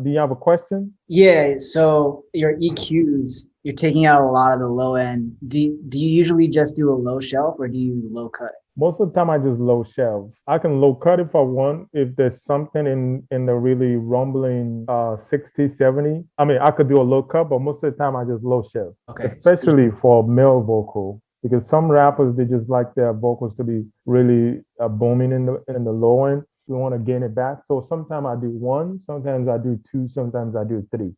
do you have a question? Yeah, so your EQs, you're taking out a lot of the low end. Do you usually just do a low shelf or do you low cut? Most of the time, I just low shelf. I can low cut if I want. If there's something in the really rumbling 60, 70. I mean, I could do a low cut, but most of the time, I just low shelf, Okay. especially for male vocal. Because some rappers, they just like their vocals to be really booming in the low end. We want to gain it back. So sometimes I do one, sometimes I do two, sometimes I do three.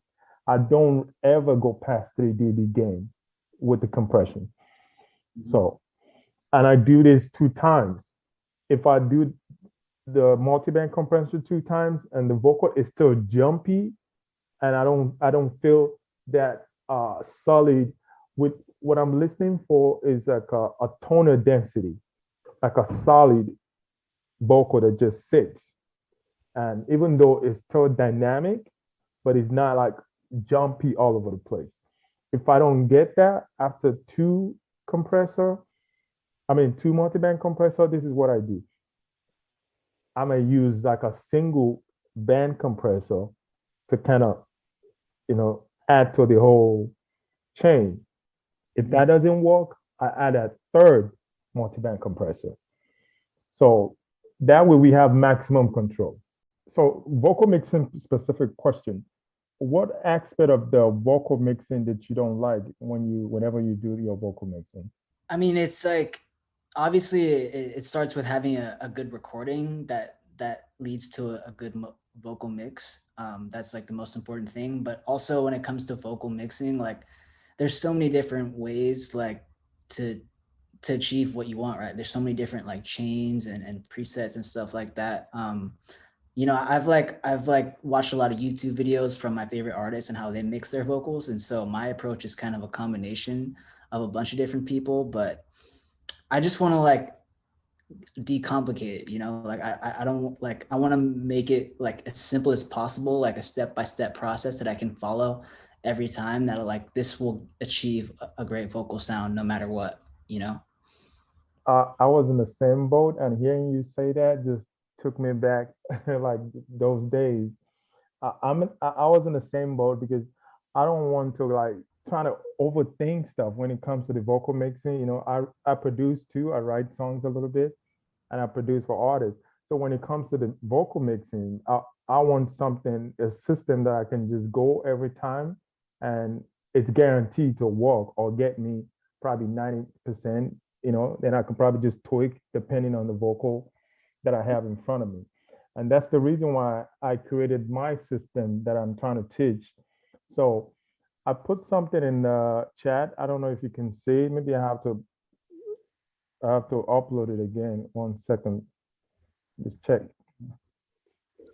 I don't ever go past 3 dB gain with the compression. Mhm. So, and I do this 2 times. If I do the multi-band compressor 2 times and the vocal is still jumpy and I don't feel that solid with what I'm listening for is like a tonal density, like a solid vocal that just sits. And even though it's still dynamic, but it's not like jumpy all over the place. If I don't get that after compressor, two multi-band compressor, this is what I do. I'm gonna use like a single band compressor to kind of, add to the whole chain. If Mhm. that doesn't work, I add a third multi-band compressor. So that way we have maximum control. So vocal mixing specific question. What aspect of the vocal mixing that you don't like whenever you do your vocal mixing? I mean, it's like obviously it starts with having a good recording that leads to a good vocal mix. That's like the most important thing. But also when it comes to vocal mixing, like there's so many different ways like to to achieve what you want, right? There's so many different like chains and presets and stuff like that. I've watched a lot of YouTube videos from my favorite artists and how they mix their vocals. And so my approach is kind of a combination of a bunch of different people, but I just want to like decomplicate it, like I don't like I want to make it like as simple as possible, like a step-by-step process that I can follow every time that like this will achieve a great vocal sound no matter what. I was in the same boat, and hearing you say that just took me back like those days. I was in the same boat because I don't want to like trying to overthink stuff when it comes to the vocal mixing. I produce too. I write songs a little bit, and I produce for artists. So when it comes to the vocal mixing, I want a system that I can just go every time, and it's guaranteed to work or get me probably 90%. Then I can probably just tweak depending on the vocal that I have in front of me. And that's the reason why I created my system that I'm trying to teach. So I put something in the chat. I don't know if you can see. Maybe I have to upload it again. 1 second. Just check.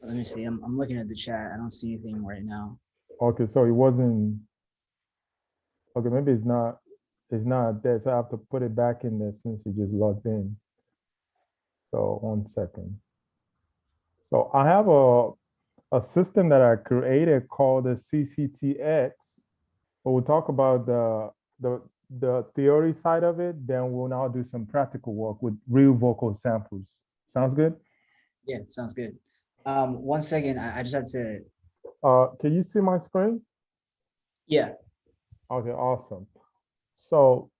Let me see. I'm looking at the chat. I don't see anything right now. Okay, so it wasn't. Okay, maybe it's not there. So I have to put it back in there since you just logged in. So 1 second. So I have a system that I created called the CCTX. But we'll talk about the the theory side of it. Then we'll now do some practical work with real vocal samples. Sounds good? Yeah, sounds good. 1 second. I just have to. Can you see my screen? Yeah. Okay, awesome. So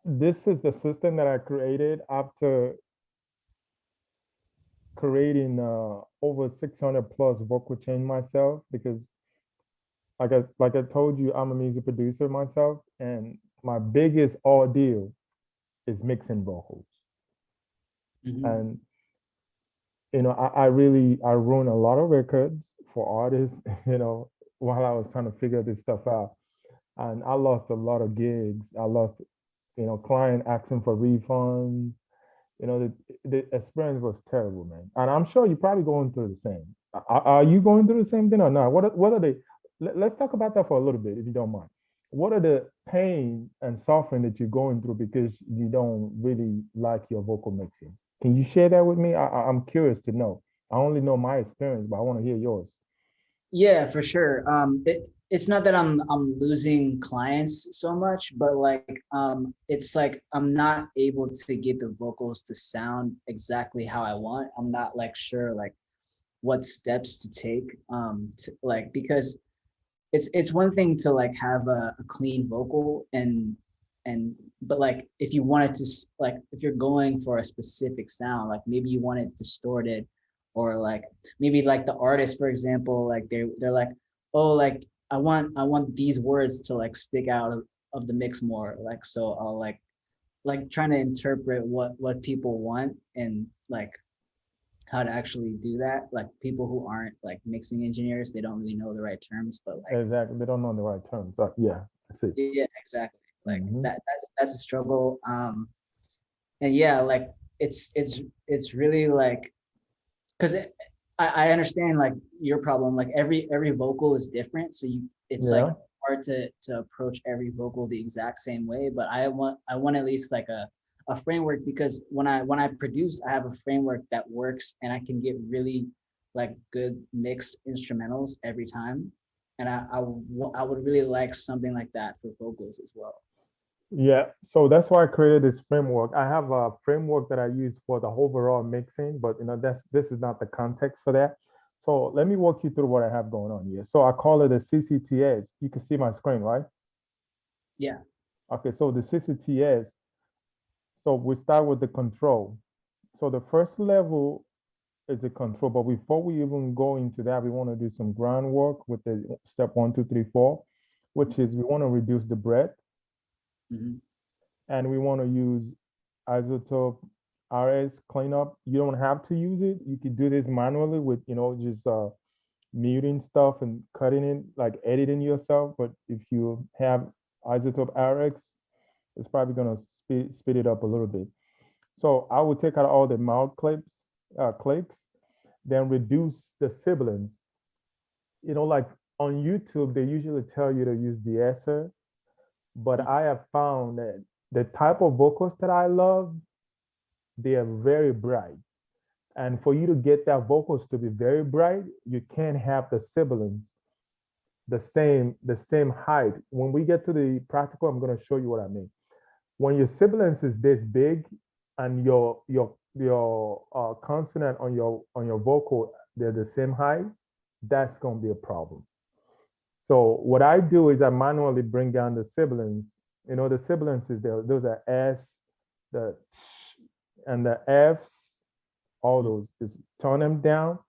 this is the system that I created after creating over 600 plus vocal chain myself because like I told you, I'm a music producer myself, and my biggest ordeal is mixing vocals. Mhm. And I ruined a lot of records for artists, while I was trying to figure this stuff out. And I lost a lot of gigs. I lost, client asking for refunds. The experience was terrible, man. And I'm sure you're probably going through the same. Are you going through the same thing or not? What are they? Let's talk about that for a little bit, if you don't mind. What are the pain and suffering that you're going through because you don't really like your vocal mixing? Can you share that with me? I'm curious to know. I only know my experience, but I want to hear yours. Yeah, for sure. It's not that I'm losing clients so much, but like it's like I'm not able to get the vocals to sound exactly how I want. I'm not like sure like what steps to take, to, like, because it's one thing to like have a clean vocal and but like if you wanted to like if you're going for a specific sound, like maybe you want it distorted, or like maybe like the artist, for example, like they're like, oh, like I want these words to like stick out of the mix more, like, so I'll like trying to interpret what people want, and like how to actually do that. Like people who aren't like mixing engineers, they don't really know the right terms, but like, Exactly. They don't know the right terms. Yeah, I see. yeah, exactly. Like Hmm. that's a struggle. And yeah, like it's really like, because I understand like your problem. Like every vocal is different, so you it's like Yeah, hard to approach every vocal the exact same way. But I want at least like a framework, because when I produce, I have a framework that works, and I can get really like good mixed instrumentals every time. And I would really like something like that for vocals as well. yeah. So that's why I created this framework. I have a framework that I use for the overall mixing, but this is not the context for that. So let me walk you through what I have going on here. So I call it a CCTS. You can see my screen, right? Yeah. Okay, so the CCTS, so we start with the control. So the first level is the control, but before we even go into that, we want to do some groundwork with the step 1, 2, 3, 4, which is we want to reduce the breath, Mm-hmm. and we want to use isotope RS cleanup. You don't have to use it. You could do this manually with, just muting stuff and cutting it, like editing yourself. But if you have isotope RX, it's probably gonna speed it up a little bit. So I would take out all the mouth clicks, then reduce the sibilants. Like on YouTube, they usually tell you to use de-esser, but I have found that the type of vocals that I love, they are very bright. And for you to get that vocals to be very bright, you can't have the sibilants the same height. When we get to the practical, I'm going to show you what I mean. When your sibilance is this big and your consonant on your vocal, they're the same height, that's going to be a problem. So what I do is I manually bring down the sibilants. The sibilants is there. Those are S, the and the Fs, all those. Just turn them down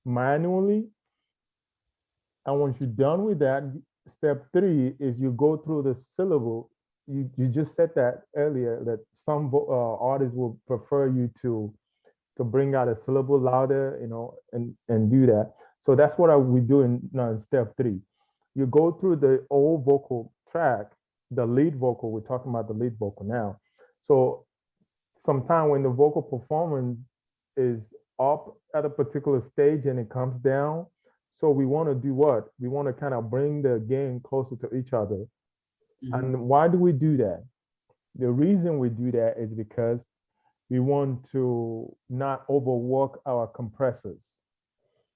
manually. And once you're done with that, step 3 is you go through the syllable. You just said that earlier that some artists will prefer you to bring out a syllable louder, and do that. So that's what we do in step 3. You go through the old vocal track, the lead vocal. We're talking about the lead vocal now. So sometime when the vocal performance is up at a particular stage and it comes down, so we want to do what? We want to kind of bring the gain closer to each other. Mm-hmm. And why do we do that? The reason we do that is because we want to not overwork our compressors.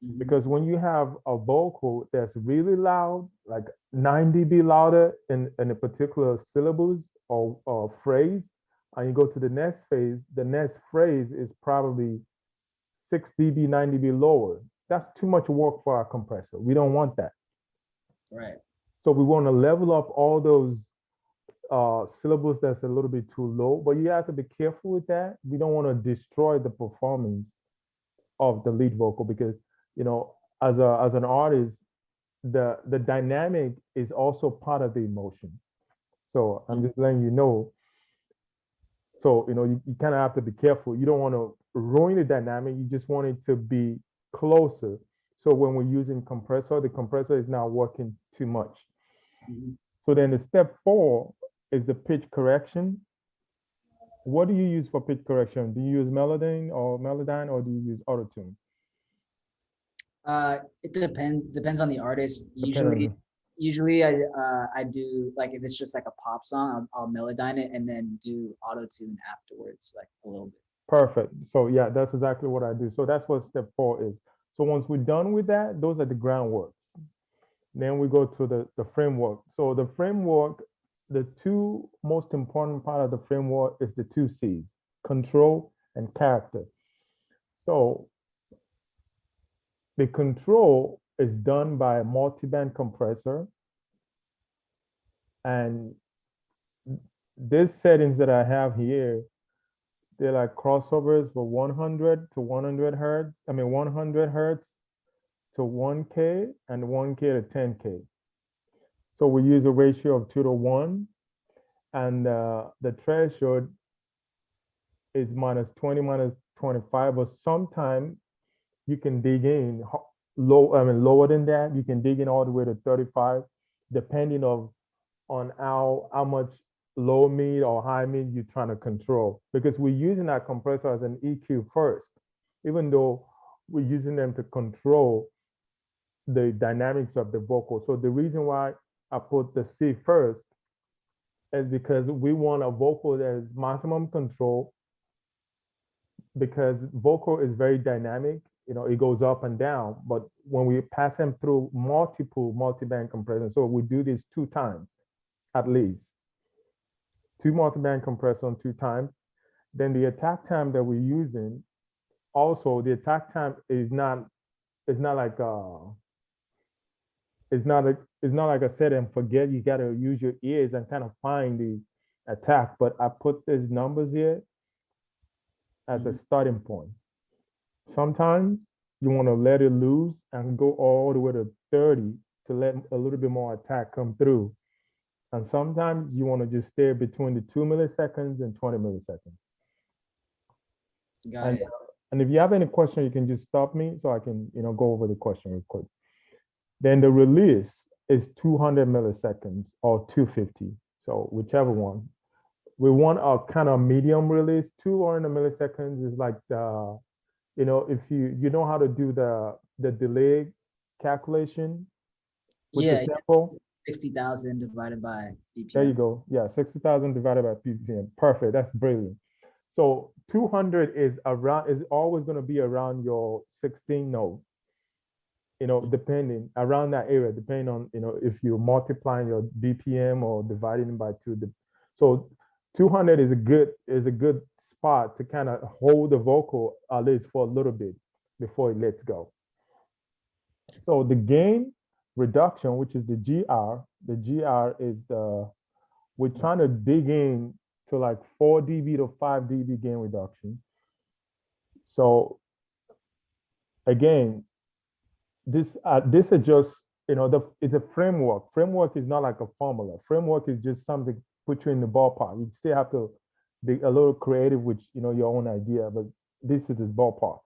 Mm-hmm. Because when you have a vocal that's really loud, like 9 dB louder in a particular syllables or phrase, and you go to the next phrase is probably 6 dB, 9 dB lower. That's too much work for our compressor. We don't want that. Right. So we want to level up all those syllables that's a little bit too low, but you have to be careful with that. We don't want to destroy the performance of the lead vocal because, you know, as an artist, the dynamic is also part of the emotion. So I'm just letting you know. So, you kind of have to be careful. You don't want to ruin the dynamic. You just want it to be closer. So when we're using compressor, the compressor is not working too much. Mm-hmm. So then the step 4 is the pitch correction. What do you use for pitch correction? Do you use Melodyne, or do you use Autotune? It depends on the artist. Depending Usually, on usually I do like if it's just like a pop song, I'll melodyne it and then do auto tune afterwards, like a little bit. perfect. So yeah, that's exactly what I do. So that's what step 4 is. So once we're done with that, those are the groundworks. Then we go to the framework. So the framework, the two most important part of the framework is the two C's, control and character. So the control is done by a multi-band compressor, and these settings that I have here, they're like crossovers for 100 to 100 hertz. I mean, 100 hertz to 1K and 1K to 10K. So we use a ratio of 2 to 1, and the threshold is minus 20, minus 25. But sometimes you can dig in low. I mean, lower than that. You can dig in all the way to 35, depending on how much low mid or high mid you're trying to control. Because we're using that compressor as an EQ first, even though we're using them to control the dynamics of the vocal. So the reason why I put the C first is because we want a vocal that is maximum control, because vocal is very dynamic. It goes up and down. But when we pass them through multiple multi-band compression, so we do this 2 times at least, 2 multi-band compression 2 times. Then the attack time that we're using, also the attack time is not like it's not like I said and forget. You got to use your ears and kind of find the attack. But I put these numbers here as a starting point. Sometimes you want to let it loose and go all the way to 30 to let a little bit more attack come through. And sometimes you want to just stay between the 2 milliseconds and 20 milliseconds. Got And it. and if you have any question, you can just stop me so I can go over the question real quick. Then the release is 200 milliseconds or 250. So whichever one. We want a kind of medium release. 200 milliseconds is like the, if you know how to do the delay calculation with the Yeah, tempo. 60,000 divided by There you BPM. go. Yeah, 60,000 divided by ppm. Perfect. That's brilliant. So 200 is always going to be around your 16 note, depending around that area, depending on, if you're multiplying your BPM or dividing by two. So 200 is a good spot to kind of hold the vocal at least for a little bit before it lets go. So the gain reduction, which is the GR is we're trying to dig in to like 4 dB to 5 dB gain reduction. So again, this is just, it's a framework. Framework is not like a formula. Framework is just something to put you in the ballpark. You still have to be a little creative with your own idea, but this is this ballpark.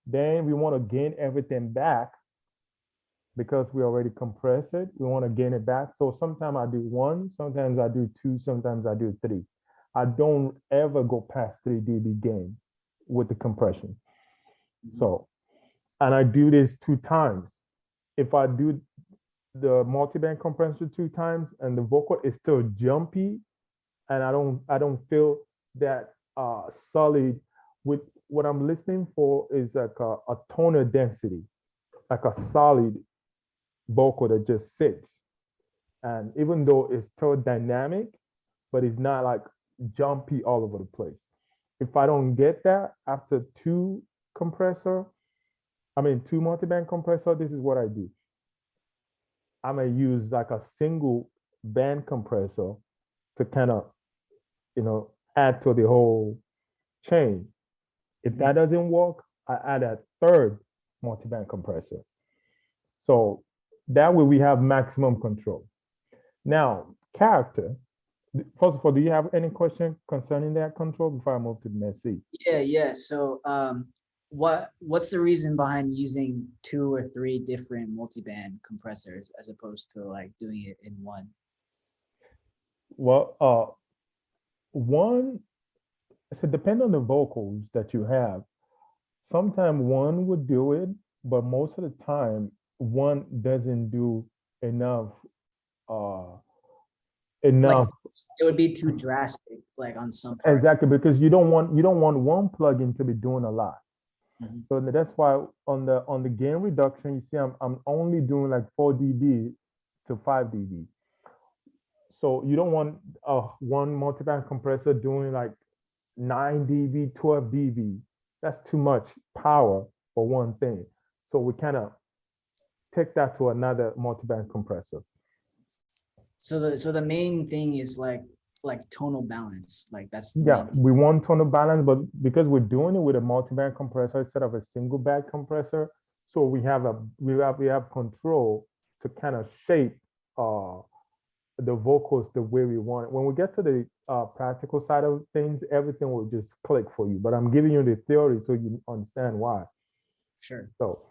Then we want to gain everything back because we already compressed it. We want to gain it back. So sometimes I do 1, sometimes I do 2, sometimes I do 3. I don't ever go past 3 dB gain with the compression. So, and I do this 2 times. If I do the multi-band compression 2 times and the vocal is still jumpy, and I don't feel that solid, with what I'm listening for is like a tonal density, like a solid vocal that just sits. And even though it's still dynamic, but it's not like jumpy all over the place. If I don't get that after compressor, I mean 2 multi-band compressor, this is what I do. I'm gonna use like a single band compressor to kind of, add to the whole chain. If that doesn't work, I add a third multi-band compressor. So that way we have maximum control. Now, character. First of all, do you have any question concerning that control before I move to the next seat? Yeah. So, what's the reason behind using 2 or 3 different multiband compressors as opposed to like doing it in one? Well, one, so depend on the vocals that you have. Sometimes one would do it, but most of the time one doesn't do enough. Uh, Like enough it would be too drastic, like on some parts. exactly, because you don't want one plugin to be doing a lot. So that's why on the gain reduction, you see I'm only doing like 4 dB to 5 dB. So you don't want one multiband compressor doing like 9 dB, 12 dB. That's too much power for one thing. So we kind of take that to another multiband compressor. So the main thing is like tonal balance. Like that's the Yeah, main thing. we want tone of balance, but because we're doing it with a multiband compressor instead of a single band compressor, so we have control to kind of shape uh the vocals the way we want it. When we get to the practical side of things, everything will just click for you. But I'm giving you the theory so you understand why. Sure. So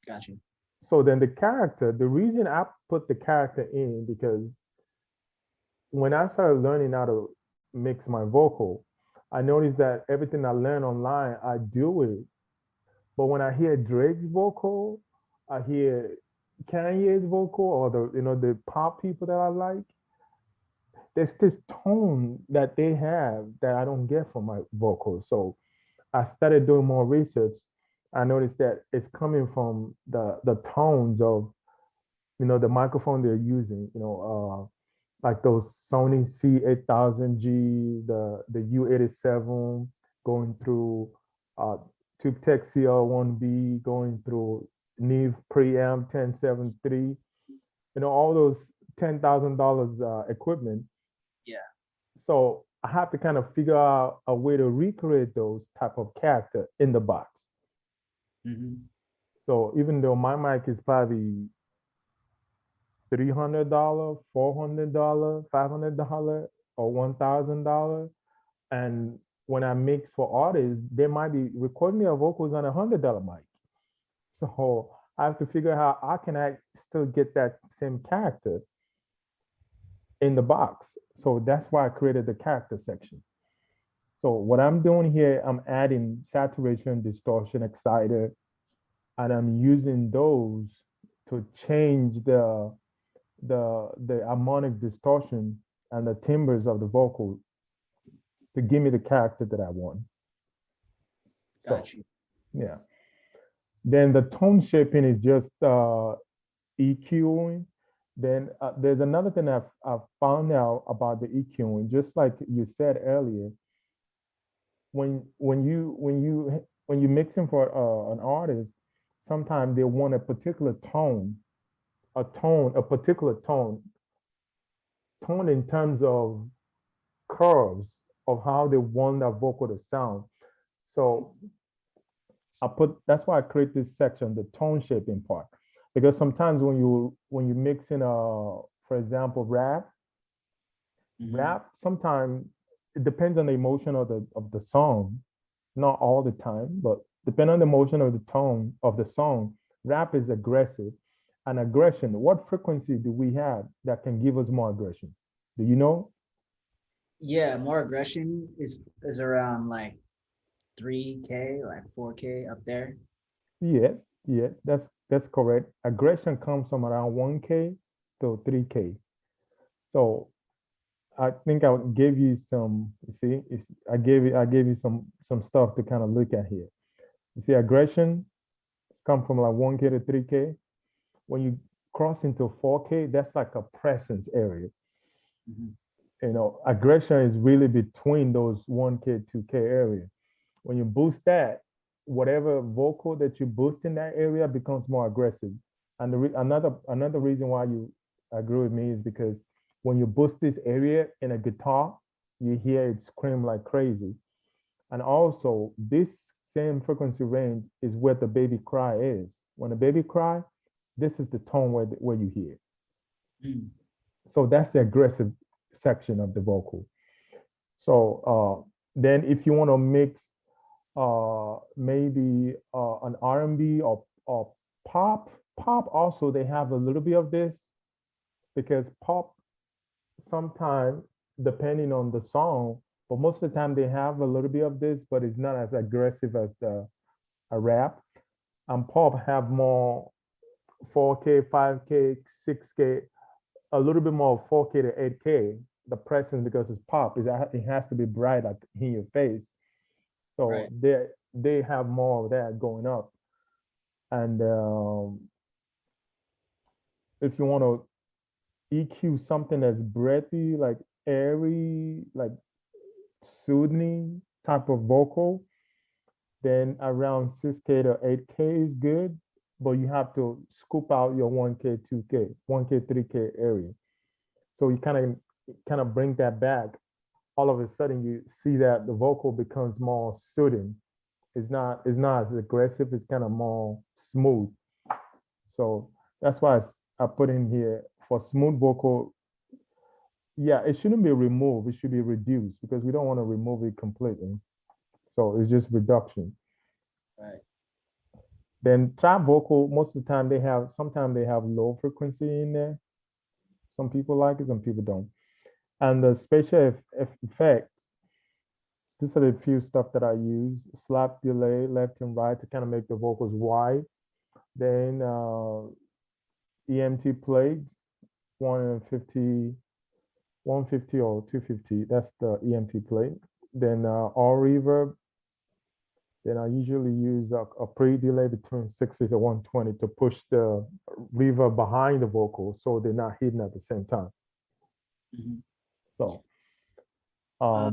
Got you. so then the character, the reason I put the character in because when I started learning how to mix my vocal, I noticed that everything I learned online, I do it. But when I hear Drake's vocal, I hear Kanye's vocal or the pop people that I like, there's this tone that they have that I don't get from my vocals. So I started doing more research. I noticed that it's coming from the tones of the microphone they're using. Like those Sony C8000G, the U87 going through uh, TubeTech CL1B, going through Neve Preamp 1073, all those $10,000 equipment. Yeah. So I have to kind of figure out a way to recreate those type of character in the box. Mm-hmm. So even though my mic is probably $300, $400, $500, or $1,000. And when I mix for artists, they might be recording their vocals on $100 mic. So I have to figure out how I can still get that same character in the box. So that's why I created the character section. So what I'm doing here, I'm adding saturation, distortion, exciter, and I'm using those to change the harmonic distortion and the timbres of the vocal to give me the character that I want. So Got you. yeah. Then the tone shaping is just EQing. Then there's another thing I've found out about the EQing. Just like you said earlier, when you mixing for an artist, sometimes they want a particular tone, a particular tone in terms of curves of how they want that vocal to sound. So that's why I create this section, the tone shaping part. Because sometimes when you mix in for example, Mm-hmm. rap, sometimes it depends on the emotion of the song. Not all the time, but depending on the emotion of the tone of the song, rap is aggressive. And aggression, what frequency do we have that can give us more aggression? Do you know? Yeah, more aggression is around like 3K, like 4K up there. Yes, yes, that's correct. Aggression comes from around 1K to 3K. So I think I gave you some, you see, I gave you some stuff to kind of look at here. You see, aggression come from like 1K to 3K. When you cross into 4K, that's like a presence area. Mm-hmm. Aggression is really between those 1K, 2K area. When you boost that, whatever vocal that you boost in that area becomes more aggressive. And another reason why you agree with me is because when you boost this area in a guitar, you hear it scream like crazy. And also, this same frequency range is where the baby cry is. When a baby cry, this is the tone where you hear. Mm. So that's the aggressive section of the vocal. So then if you want to mix maybe an R&B or pop. Pop also they have a little bit of this because pop sometimes depending on the song, but most of the time they have a little bit of this, but it's not as aggressive as the a rap. And pop have more 4K, 5K, 6K, a little bit more 4K to 8K. The presence because it's pop, it has to be bright like in your face. So Right. they have more of that going up. And if you want to EQ something that's breathy, like airy, like soothing type of vocal, then around 6K to 8K is good. but you have to scoop out your 1K, 2K, 1K, 3K area. So you kind of bring that back. All of a sudden, you see that the vocal becomes more soothing. It's not as aggressive. It's kind of more smooth. So that's why I put in here for smooth vocal. Yeah, it shouldn't be removed. It should be reduced because we don't want to remove it completely. So it's just reduction. Right. Then trap vocal, most of the time sometimes they have low frequency in there. Some people like it, some people don't. And the spatial effects, these are the few stuff that I use. Slap delay, left and right to kind of make the vocals wide. Then EMT plates, 150, 150 or 250. That's the EMT plate. Then all reverb. Then I usually use a pre-delay between 60 to 120 to push the reverb behind the vocal so they're not hitting at the same time. Mhm. So, Uh,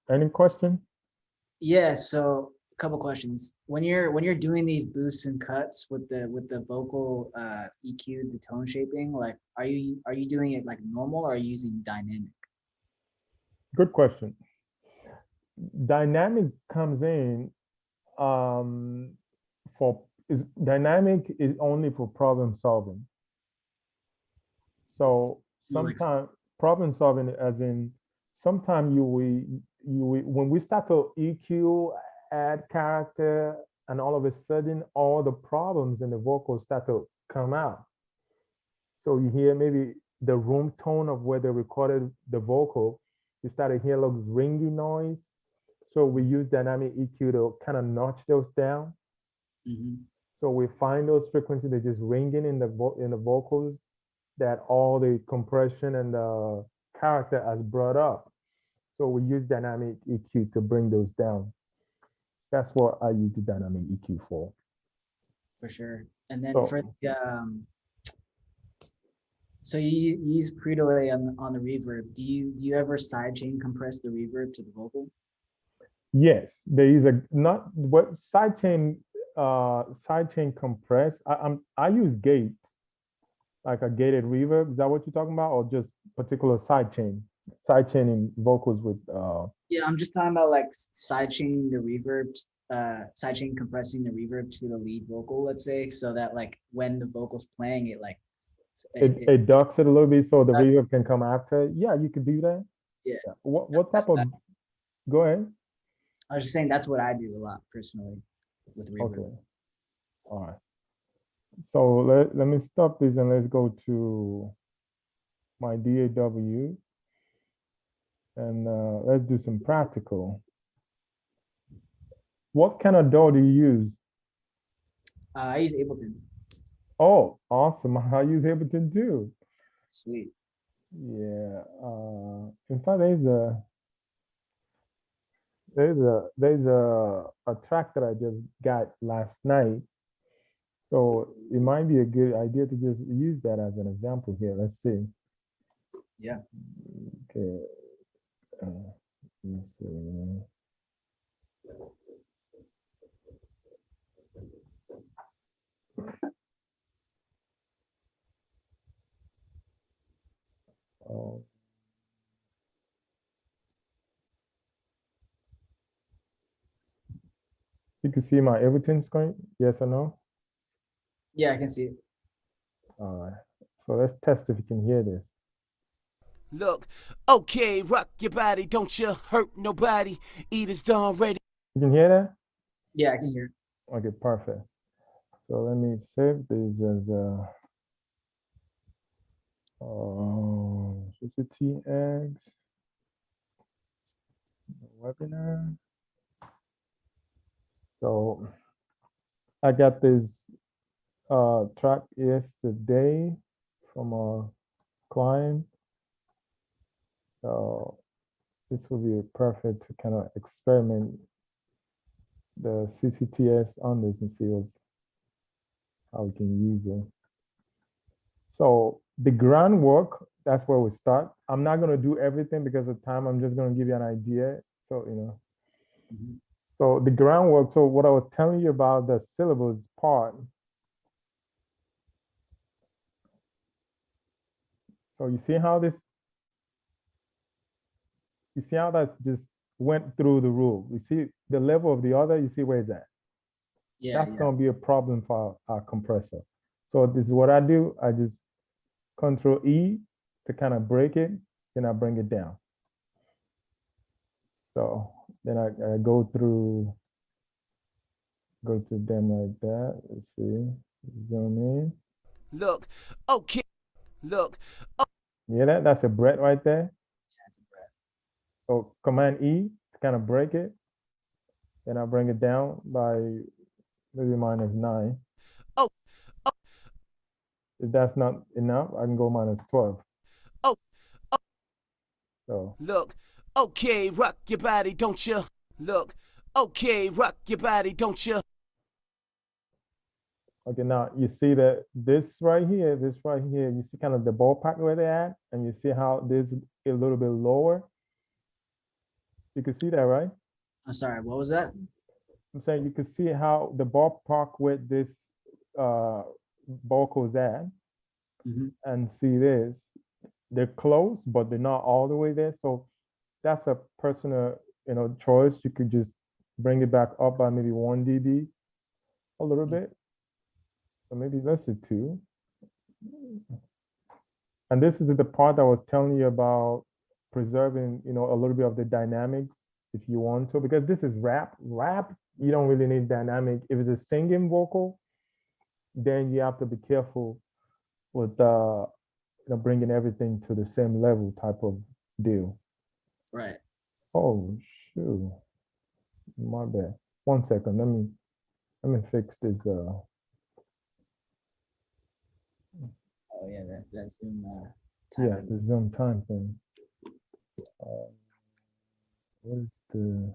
any question? yeah. So a couple questions. When you're doing these boosts and cuts with the vocal EQ, the tone shaping, like are you doing it like normal or are you using dynamic? Good question. Dynamic comes in um, for is dynamic is only for problem solving. So You like sometimes problem solving, as in, sometimes when we start to EQ, add character, and all of a sudden all the problems in the vocals start to come out. So you hear maybe the room tone of where they recorded the vocal, you start to hear a little ringy noise. So we use dynamic EQ to kind of notch those down. Mhm. So we find those frequencies that just ringing in the vocals that all the compression and the character has brought up. So we use dynamic EQ to bring those down. That's what I use the dynamic EQ for. For sure. And then for So the so you use pre-delay on the reverb. Do you ever sidechain compress the reverb to the vocal? yes, there is a not what sidechain compress. I use gates, like a gated reverb. Is that what you're talking about, or just particular sidechaining vocals with Yeah, I'm just talking about like sidechaining the reverb, sidechain compressing the reverb to the lead vocal, let's say, so that like when the vocal's playing it, like it it ducks it a little bit so the reverb can come after. Yeah, you could do that. yeah. Yeah. What That's type of? Go ahead. I was just saying that's what I do a lot personally with reverb. Okay. All right. So let me stop this and let's go to my DAW and let's do some practical. What kind of DAW do you use? I use Ableton. Oh, awesome. I use Ableton too. Sweet. Yeah. In fact, there's a track that I just got last night. So it might be a good idea to just use that as an example here. Let's see. Yeah. Okay. Let me see. Oh, you can see my Ableton screen. Yes or no? Yeah, I can see it. All right. So let's test if you can hear this. Look, okay, rock your body, don't you hurt nobody. Eat is done ready. You can hear that? Yeah, I can hear it. Okay, perfect. So let me save this as a CCTX webinar. So I got this track yesterday from a client. So this will be perfect to kind of experiment the CCTS on this and see how we can use it. So the groundwork, that's where we start. I'm not going to do everything because of time. I'm just going to give you an idea. So, Mhm. so the groundwork. So what I was telling you about the syllables part, So you see how that's just went through the roof. You see the level of the other, you see where it's at. Yeah, That's yeah. gonna be a problem for our compressor. So this is what I do. I just Control E to kind of break it, then I bring it down. So then I go to them like that. Let's see, zoom in. Look, okay, look, Yeah, that's a breath right there. That's a breath. So Command E to kind of break it. Then I bring it down by maybe -9. oh, If that's not enough, I can go -12. oh, So look, okay, rock your body, don't you? Look, okay, rock your body, don't you? okay, now you see that this right here, you see kind of the ballpark where they're at, and you see how this a little bit lower. You can see that, right? I'm sorry, what was that? I'm saying you can see how the ballpark with this uh vocals at, Hmm. and see this. They're close, but they're not all the way there. So that's a personal, choice. You could just bring it back up by maybe 1 dB a little bit, or maybe let's say 2. And this is the part I was telling you about preserving, a little bit of the dynamics if you want to, because this is rap. Rap, you don't really need dynamic. If it's a singing vocal, then you have to be careful with bringing everything to the same level type of deal. Right. Oh shoot, my bad. 1 second, let me fix this. Oh yeah, that Zoom Yeah, timing. the Zoom time thing. Uh, what is the?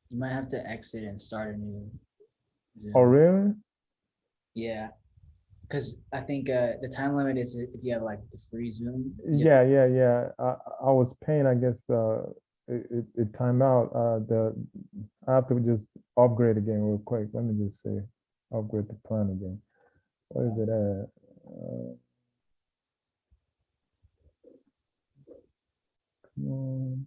You might have to exit and start a new Oh Zoom. really? Yeah, because I think the time limit is if you have like the free Zoom, you have to. Yeah, yeah, yeah. I was paying. I guess it timed out. I have to just upgrade again real quick. Let me just say upgrade the plan again. What is it at? Come on.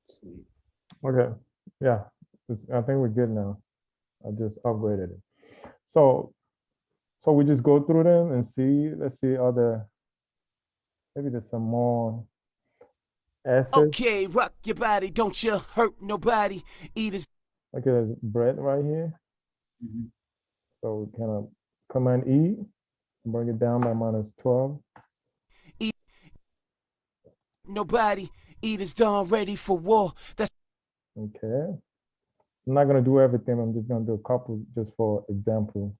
Sweet. Okay. Yeah. I think we're good now. I just upgraded it. So we just go through them and see. Let's see other. Maybe there's some more assets. Okay, rock your body, don't you hurt nobody. Eat his Okay, there's bread right here. Hmm. So we kind of Command E, bring it down by -12. eat nobody. Eat is done ready for war. That's Okay. I'm not gonna do everything. I'm just gonna do a couple just for example.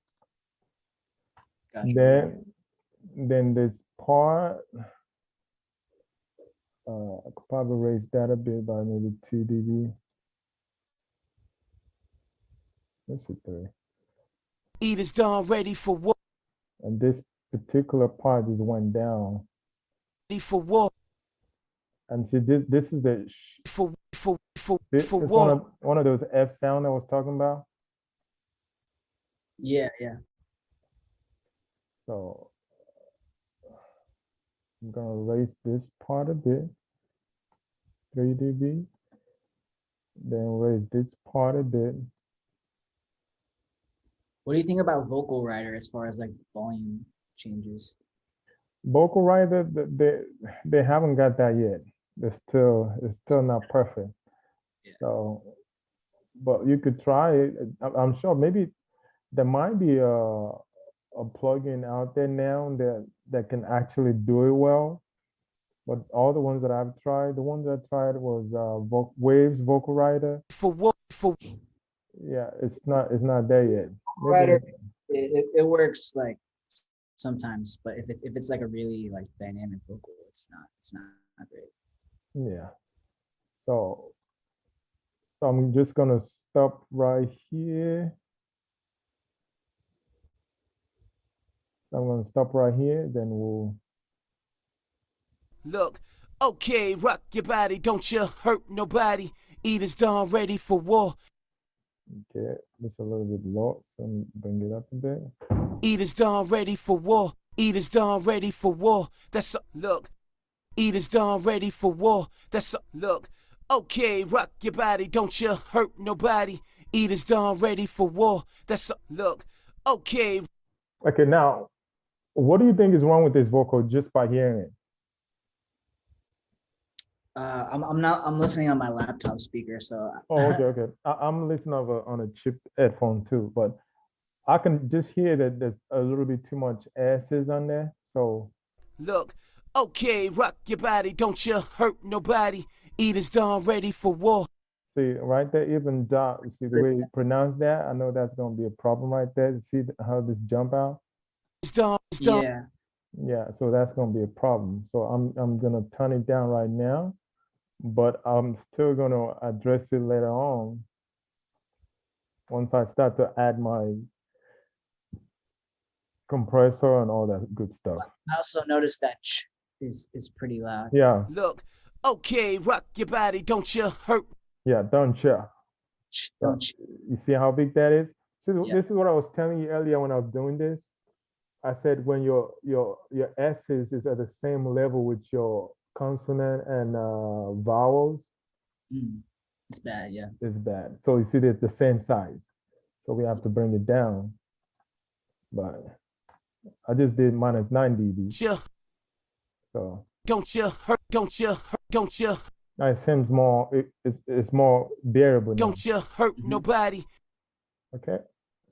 Gotcha. Yeah. Then this part, I could probably raise that a bit by maybe 2 dB. Let's see 3. eat is done ready for war. And this particular part just went down. Ready for war. And see, this is the it's war. one of those F sound I was talking about. Yeah, yeah. So I'm gonna erase this part a bit, 3 dB, then raise this part a bit. What do you think about Vocal Rider as far as like volume changes? Vocal Rider, they haven't got that yet. It's still not perfect. Yeah. So, but you could try it. I'm sure maybe there might be a plugin out there now that can actually do it well. But all the ones that I've tried, the ones I tried was Waves Vocal Rider. Yeah, it's not there yet. Rider, Maybe it works like sometimes, but if it's like a really like dynamic vocal, it's not great. yeah. So I'm just gonna stop right here. I'm gonna stop right here. Then we'll. Look, okay, rock your body, don't you hurt nobody. Eat is done, ready for war. Okay, just a little bit low, so let me bring it up a bit. Eat is done, ready for war. Eat is done, ready for war. That's look. Eat is done, ready for war. That's look. Okay, rock your body, don't you hurt nobody. Eat is done, ready for war. That's look. Okay. Okay, now, what do you think is wrong with this vocal just by hearing it? I'm listening on my laptop speaker, so Oh, okay. I'm listening on a chip headphone too, but I can just hear that there's a little bit too much S's on there. So Look, okay, rock your body, don't you hurt nobody. Eat is done, ready for war. see right there, even dot. You see the way you pronounce that? I know that's gonna be a problem right there. You see how this jump out? It's done, it's done. yeah. Yeah, so that's gonna be a problem. So I'm gonna turn it down right now, but I'm still gonna address it later on once I start to add my compressor and all that good stuff. I also noticed that is pretty loud. Yeah, Look, okay, rock your body, don't you hurt. yeah, don't you? Don't you? You see how big that is? See, Yeah. this is what I was telling you earlier when I was doing this. I said when your S's is at the same level with your consonant and vowels, It's bad, yeah. it's bad. So you see, they're the same size. So we have to bring it down. But I just did minus 9 dB. You, So don't you hurt, don't you hurt, don't you, now it seems more, it's more bearable now. don't you hurt nobody. Okay.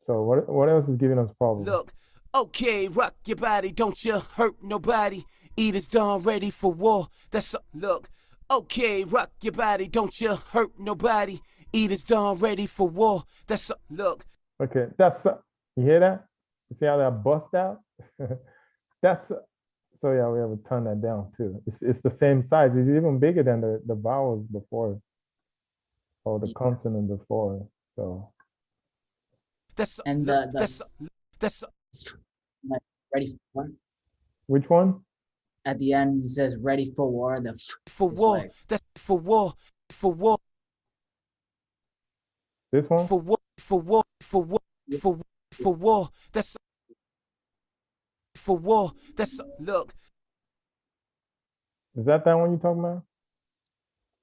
So what else is giving us problems? Look, okay, rock your body, don't you hurt nobody. Eat is done, ready for war. That's look, okay, rock your body, don't you hurt nobody. Eat is done, ready for war. That's look. Okay, that's you hear that? You see how that bust out? That's so yeah, we have to turn that down too. It's the same size. It's even bigger than the vowels before or the consonant before. So That's And look, the that's like, ready for war. which one? At the end, he says ready for war. The for it's war. like, That's for war. For war. This one? For war. For war. For war. For war. That's for war. That's look. Is that one you talking about?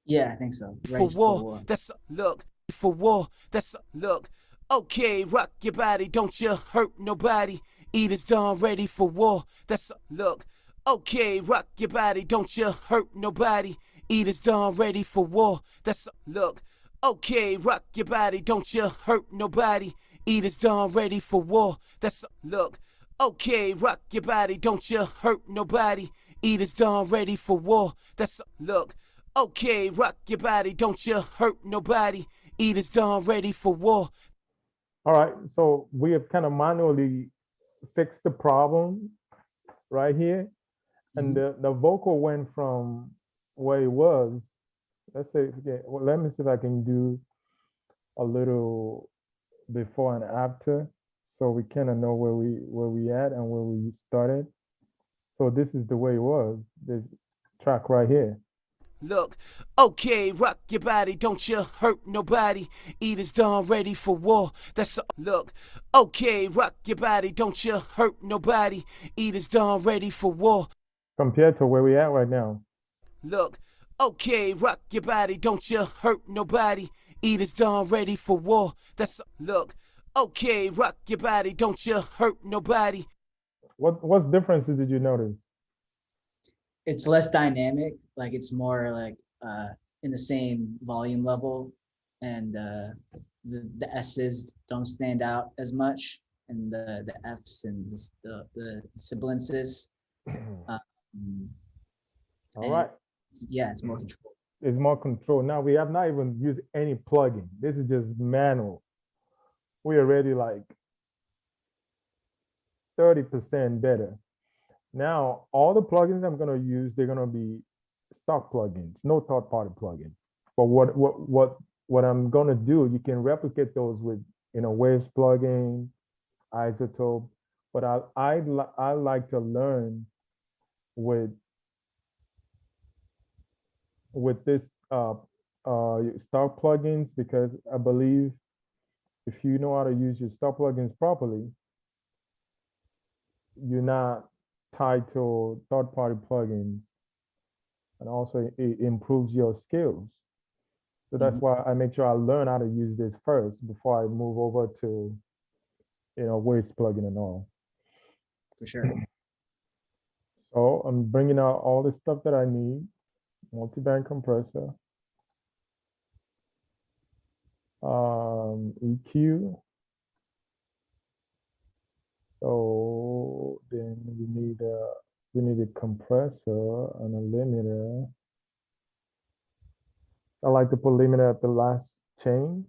yeah, I think so. For Ready war. for war. That's look. For war. That's look. Okay, rock your body, don't you hurt nobody. Eat is done, ready for war. That's look. Okay, rock your body, don't you hurt nobody. Eat is done, ready for war. That's look. Okay, rock your body, don't you hurt nobody. Eat is done, ready for war. That's look. Okay, rock your body, don't you hurt nobody. Eat is done, ready for war. That's look. Okay, rock your body, don't you hurt nobody. Eat is done, ready for war. All right, so we have kind of manually fixed the problem right here. And the vocal went from where it was. Let's say, well, let me see if I can do a little before and after, so we kind of know where we at and where we started. So this is the way it was. This track right here. look, okay, rock your body, don't you hurt nobody. Eat is done, ready for war. That's look, okay, rock your body, don't you hurt nobody. Eat is done, ready for war. Compared to where we at right now. Look, okay, rock your body, don't you hurt nobody. Eat is done, ready for war. That's look, okay, rock your body, don't you hurt nobody. What differences did you notice? It's less dynamic, like it's more like in the same volume level, and the S's don't stand out as much, and the F's and the sibilances. All right. Yeah, it's more controlled. It's more control. Now we have not even used any plugin. This is just manual. We already like 30% better. Now, all the plugins I'm gonna use, they're gonna be stock plugins, no third-party plugin. But what I'm gonna do, you can replicate those with Waves plugin, Isotope. But I like to learn with this stock plugins, because I believe if you know how to use your stock plugins properly, you're not tied to third-party plugins, and also it improves your skills. So that's why I make sure I learn how to use this first before I move over to Waves plugin and all. For sure. So I'm bringing out all the stuff that I need: multi-band compressor, EQ. So then we need a compressor and a limiter. I like to put limiter at the last chain.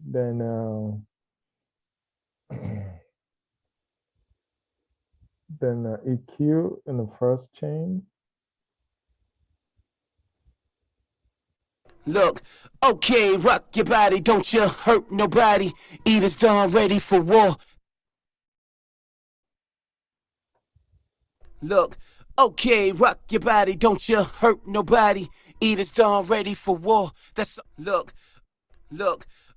Then EQ in the first chain. Look, okay, rock your body, don't you hurt nobody. Eat is done, ready for war. Look, okay, rock your body, don't you hurt nobody. Eat is done, ready for war. That's look,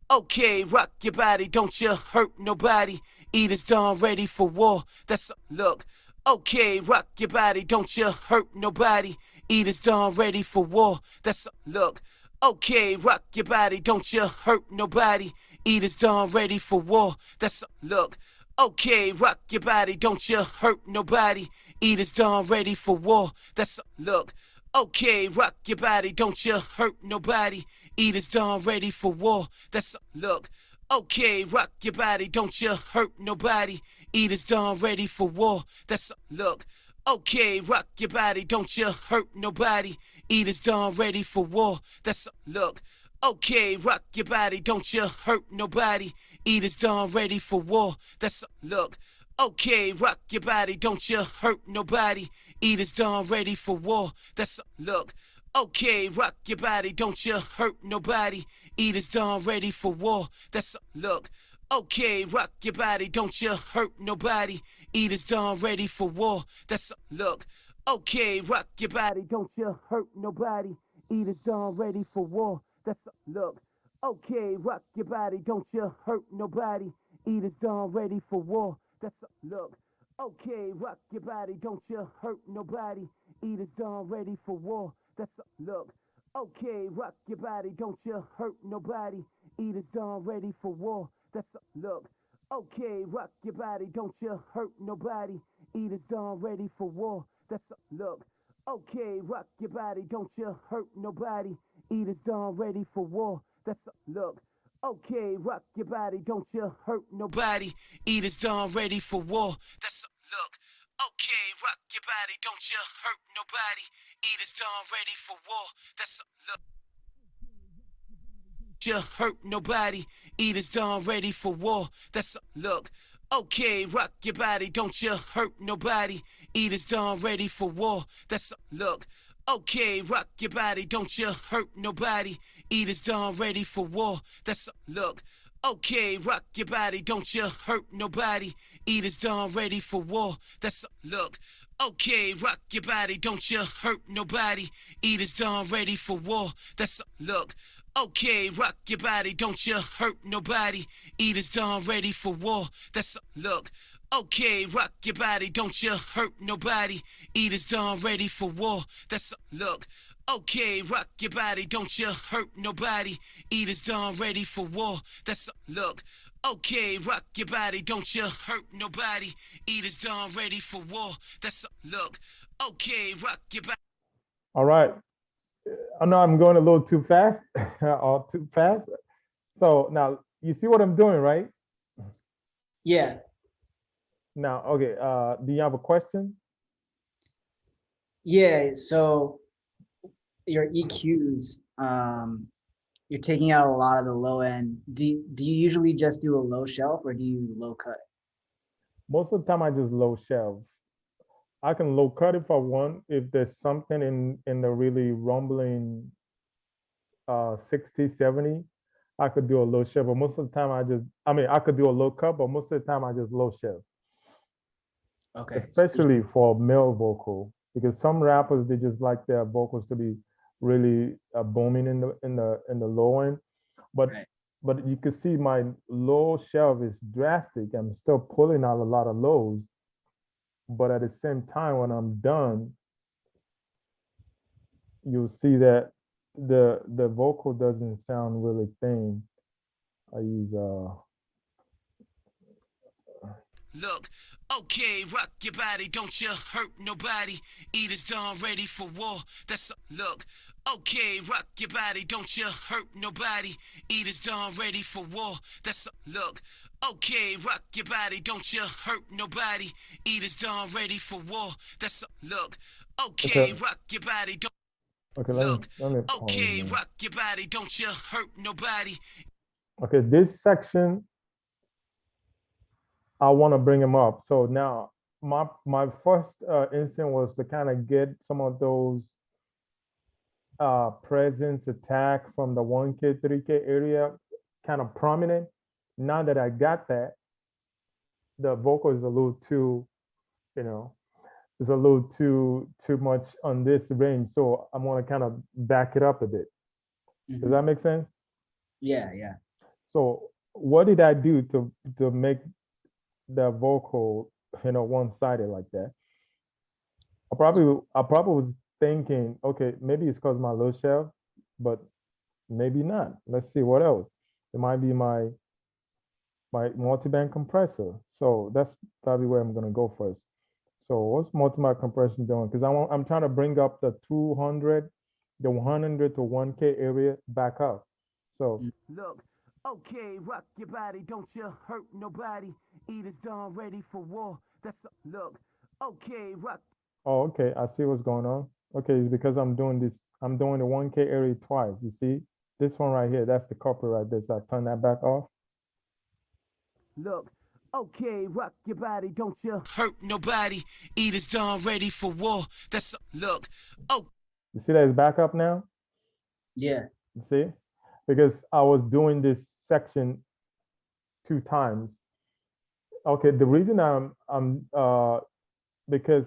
okay, rock your body, don't you hurt nobody. Eat is done, ready for war. That's look, okay, rock your body, don't you hurt nobody. Eat is done, ready for war. That's look, okay, rock your body, don't you hurt nobody. Eat is done, ready for war. That's look, okay, rock your body, don't you hurt nobody. Eat is done, ready for war. That's look, okay, rock your body, don't you hurt nobody. Eat is done, ready for war. That's look, okay, rock your body, don't you hurt nobody. Eat is done, ready for war. That's look, okay, rock your body, don't you hurt nobody. Eat is done, ready for war. That's look, okay, rock your body, don't you hurt nobody. Eat is done, ready for war. That's look, okay, rock your body, don't you hurt nobody. Eat is done, ready for war. That's look, okay, rock your body, don't you hurt nobody. Eat is done, ready for war. That's look, okay, rock your body, don't you hurt nobody. Eat is done, ready for war. That's look, okay, rock your body, don't you hurt nobody. Eat is done, ready for war. That's look, okay, rock your body, don't you hurt nobody. Eat is done, ready for war. That's look, okay, rock your body, don't you hurt nobody. Eat is done, ready for war. That's look, okay, rock your body, don't you hurt nobody. Eat is done, ready for war. That's look, okay, rock your body, don't you hurt nobody. Eat is done, ready for war. That's look, okay, rock your body, don't you hurt nobody. Eat is done, ready for war. That's look, okay, rock your body, don't you hurt nobody. Eat is done, ready for war. That's look, okay, rock your body, don't you hurt nobody. Eat is done, ready for war. That's look, you hurt nobody. Eat is done, ready for war. That's look, okay, rock your body, don't you hurt nobody. Eat is done, ready for war. That's look, okay, rock your body, don't you hurt nobody. Eat is done, ready for war. That's look, Okay, rock your body, don't you hurt nobody. Eaters done ready for war. That's look. Okay, rock your body, don't you hurt nobody. Eaters done ready for war. That's look. Okay, rock your body, don't you hurt nobody. Eaters done ready for war. That's look. Okay, rock your body, don't you hurt nobody. Eaters done ready for war. That's look. Okay, rock your body, don't you hurt nobody. Eaters done ready for war. That's look. Okay, rock your body, don't you hurt nobody. Eaters done ready for war. That's look. Okay, rock your body. All right. I know I'm going a little too fast or too fast. So now you see what I'm doing, right? Yeah. Now, okay. Do you have a question? Yeah. So your EQs, you're taking out a lot of the low end. Do you usually just do a low shelf or do you low cut? Most of the time, I just low shelf. I can low cut if I want. If there's something in the really rumbling 60, 70, I could do a low shelf. But most of the time, I could do a low cut, but most of the time, I just low shelf. Okay. Especially for male vocal, because some rappers they just like their vocals to be really booming in the low end, but Right. but you can see my low shelf is drastic. I'm still pulling out a lot of lows, but at the same time, when I'm done, you'll see that the vocal doesn't sound really thin. I use Look, okay, rock your body, don't you hurt nobody. Eaters done ready for war. That's look. Okay, rock your body, don't you hurt nobody. Eaters done ready for war. That's look. Okay, rock your body, don't you hurt nobody. Eaters done ready for war. That's look. Okay, okay. rock your body, don't Okay, look. let me pause Okay, now. rock your body, don't you hurt nobody. Okay, this section I want to bring him up. So now my first instinct was to kind of get some of those presence attack from the 1K, 3K area kind of prominent. Now that I got that, the vocal is a little too, you know, is a little too much on this range. So I'm gonna kind of back it up a bit. Does that make sense? Yeah. Yeah. So what did I do to make the vocal, one-sided like that? I probably was thinking, okay, maybe it's because my low shelf, but maybe not. Let's see what else. It might be my multi-band compressor. So that's probably where I'm gonna go first. So what's multi-band compression doing? Because I'm trying to bring up the 200, the 100 to 1K area back up. So Look, okay, rock your body, don't you hurt nobody. Eaters done ready for war. That's look, okay, rock. oh, okay, I see what's going on. Okay, it's because I'm doing this. I'm doing the 1K area twice. You see, this one right here, that's the copper right there. So I turn that back off. Look, okay, rock your body, don't you hurt nobody. Eaters done ready for war. That's look, oh. You see that it's back up now? Yeah. You see? Because I was doing this section 2 times. Okay, the reason I'm because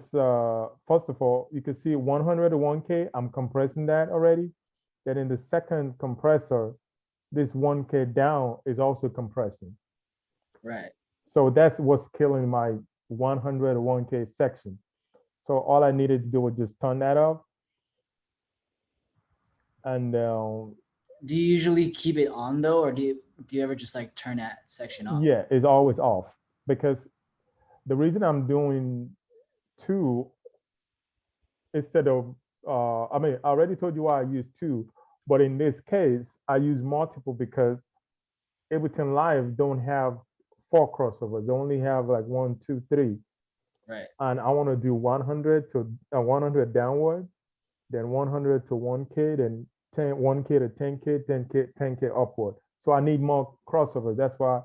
first of all, you can see 100 to 1K, I'm compressing that already. Then in the second compressor, this 1K down is also compressing. Right. So that's what's killing my 100 to 1K section. So all I needed to do was just turn that off. And Do you usually keep it on though, or do you ever just like turn that section off? yeah, it's always off. Because the reason I'm doing 2 instead of, I already told you why I use 2, but in this case, I use multiple because Ableton Live don't have 4 crossovers. They only have like 1, 2, 3. Right. And I want to do 100 to 100 downward, then 100 to 1K, then 1K to 10K, 10K, 10K upward. So I need more crossovers. That's why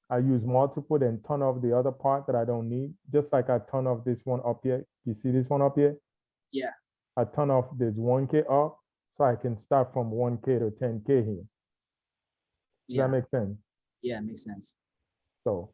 I use multiple, then turn off the other part that I don't need. Just like I turn off this one up here. You see this one up here? Yeah. I turn off this 1K up so I can start from 1K to 10K here. Does Yeah. that make sense? Yeah, makes sense. So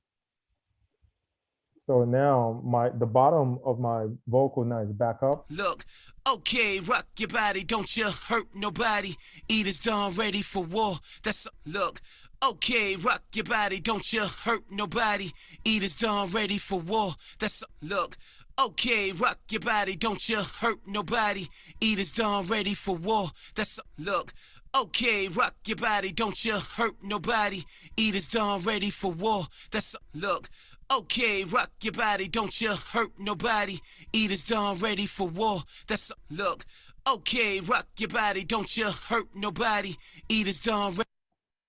so now the bottom of my vocal now is back up. Look, okay, rock your body, don't you hurt nobody. Eat is done, ready for war. That's look. Okay, rock your body, don't you hurt nobody. Eat is done, ready for war. That's look. Okay, rock your body, don't you hurt nobody. Eat is done, ready for war. That's look. Okay, rock your body, don't you hurt nobody. Eat is done, ready for war. That's look. Okay, rock your body, don't you hurt nobody. Eat is done, ready for war. That's look. Okay, rock your body, don't you hurt nobody. Eat is done.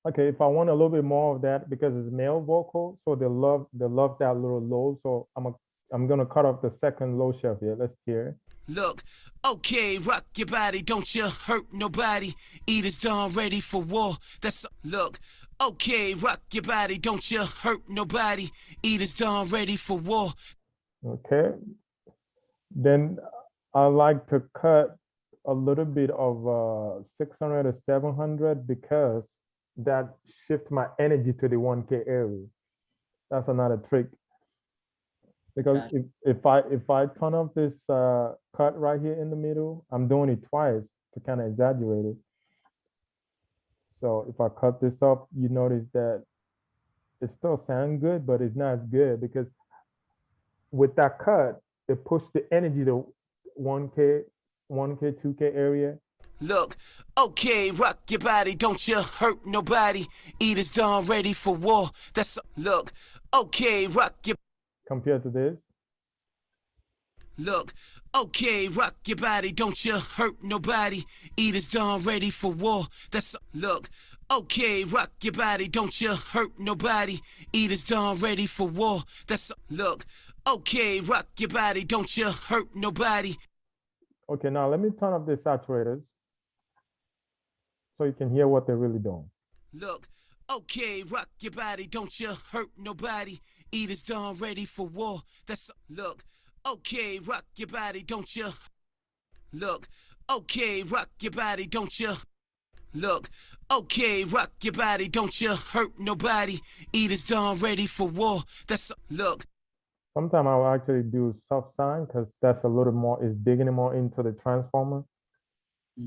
Okay, if I want a little bit more of that because it's male vocal, so they love that little low. So I'm gonna cut off the second low shelf here. Let's hear. Look, okay, rock your body, don't you hurt nobody. Eat is done, ready for war. That's look. Okay, rock your body, don't you hurt nobody. Eat is done, ready for war. Okay. Then I like to cut a little bit of 600 or 700 because that shift my energy to the 1K area. That's another trick. Because Gotcha. if I turn up this cut right here in the middle, I'm doing it twice to kind of exaggerate it. So if I cut this up, you notice that it still sounds good, but it's not as good because with that cut, it pushed the energy to 1K, 1K, 2K area. Look, okay, rock your body, don't you hurt nobody. Eat is done, ready for war. That's look, okay, rock your Compared to this. look. Okay, rock your body, don't you hurt nobody. Eat is done, ready for war. That's look. Okay, rock your body, don't you hurt nobody. Eat is done, ready for war. That's look. Okay, rock your body, don't you hurt nobody. Okay, now let me turn up the saturators so you can hear what they're really doing. Look, okay, rock your body, don't you hurt nobody. Eat is done, ready for war. That's look. Okay, rock your body, don't you look. Okay, rock your body, don't you look. Okay, rock your body, don't you hurt nobody. Eat is done, ready for war. That's look. Sometimes I will actually do soft sign because that's a little more, it's digging more into the transformer.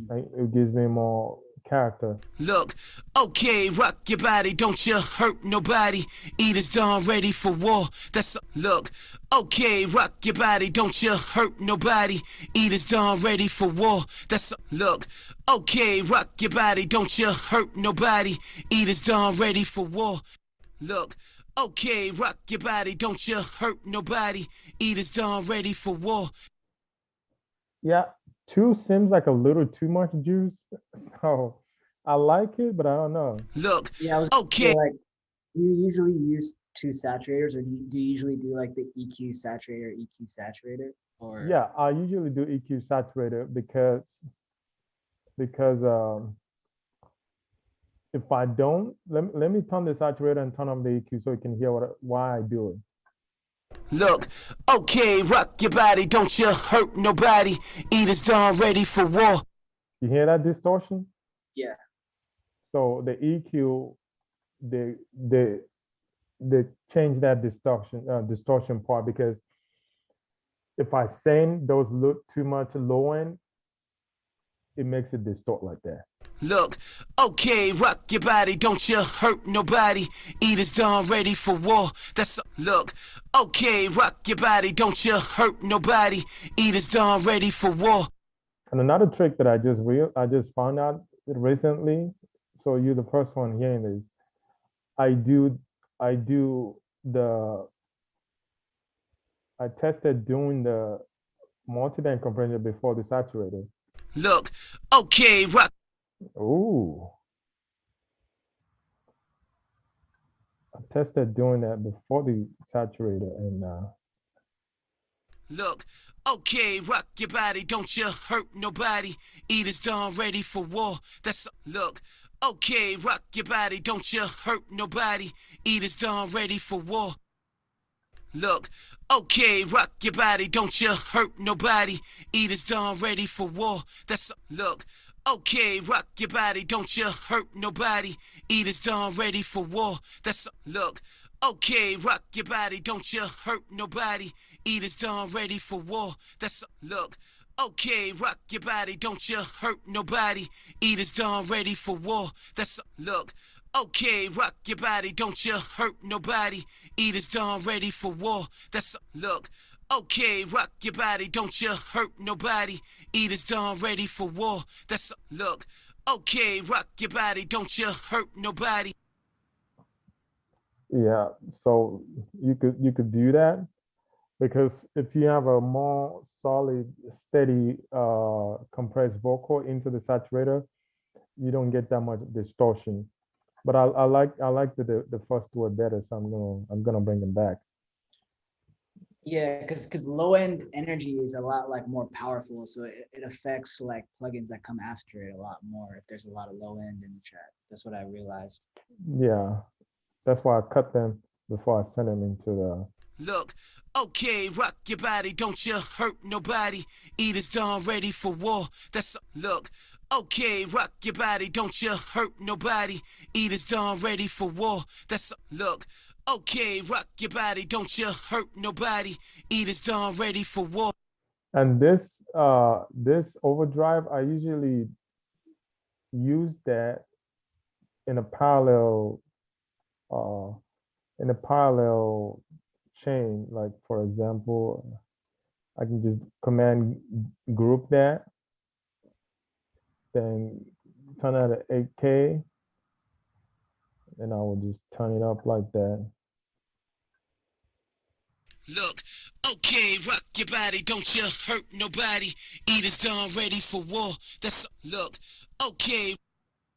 Like, it gives me more character. Look, okay, rock your body, don't you hurt nobody. Eat is done, ready for war. That's look, okay, rock your body, don't you hurt nobody. Eat is done, ready for war. That's look, okay, rock your body, don't you hurt nobody. Eat is done, ready for war. Look, okay, rock your body, don't you hurt nobody. Eat is done, ready for war. Yeah, two seems like a little too much juice. So I like it, but I don't know. Look, Yeah, I was okay. like, do you usually use two saturators, or do you usually do like the EQ saturator, EQ saturator, or Yeah, I usually do EQ saturator because if I don't, let me turn the saturator and turn on the EQ so you can hear why I do it. Look, okay, rock your body, don't you hurt nobody. Eat is done, ready for war. You hear that distortion? yeah, So the EQ, they change that distortion part because if I send those look too much low end, it makes it distort like that. Look, okay, rock your body, don't you hurt nobody. Eat is done, ready for war. That's look, okay, rock your body, don't you hurt nobody. Eat is done, ready for war. And another trick that I just found out recently, so you're the first one hearing this. I do the I tested doing the multiband compressor before the saturator. Look, okay, rock. Ooh. I tested doing that before the saturator and Look, okay, rock your body, don't you hurt nobody. Eat is done, ready for war. That's look, okay, rock your body, don't you hurt nobody. Eat is done, ready for war. Look, okay, rock your body, don't you hurt nobody. Eat is done, ready for war. That's look, Okay, rock your body, don't you hurt nobody. Eat is done, ready for war. That's look. Okay, rock your body, don't you hurt nobody. Eat is done, ready for war. That's look. Okay, rock your body, don't you hurt nobody. Eat is done, ready for war. That's look. Okay, rock your body, don't you hurt nobody. Eat is done, ready for war. That's look. Okay, rock your body, don't you hurt nobody. Eat is done, ready for war. That's look. Okay, rock your body, don't you hurt nobody. Yeah, so you could do that because if you have a more solid, steady, compressed vocal into the saturator, you don't get that much distortion. But I like the first word better, so I'm gonna bring them back. Yeah, because low end energy is a lot like more powerful, so it affects like plugins that come after it a lot more if there's a lot of low end in the track. That's what I realized. Yeah, that's why I cut them before I send them into the. Look, okay, rock your body, don't you hurt nobody. Eat is done, ready for war. That's look. Okay, rock your body, don't you hurt nobody. Eat is done, ready for war. That's look. Okay, rock your body, don't you hurt nobody. Eat is done, ready for war. And this overdrive, I usually use that in a parallel uh in a parallel chain. Like for example, I can just command group that, then turn out at 8K, and I will just turn it up like that. Look, okay, rock your body, don't you hurt nobody. Eat is done, ready for war. That's look, okay.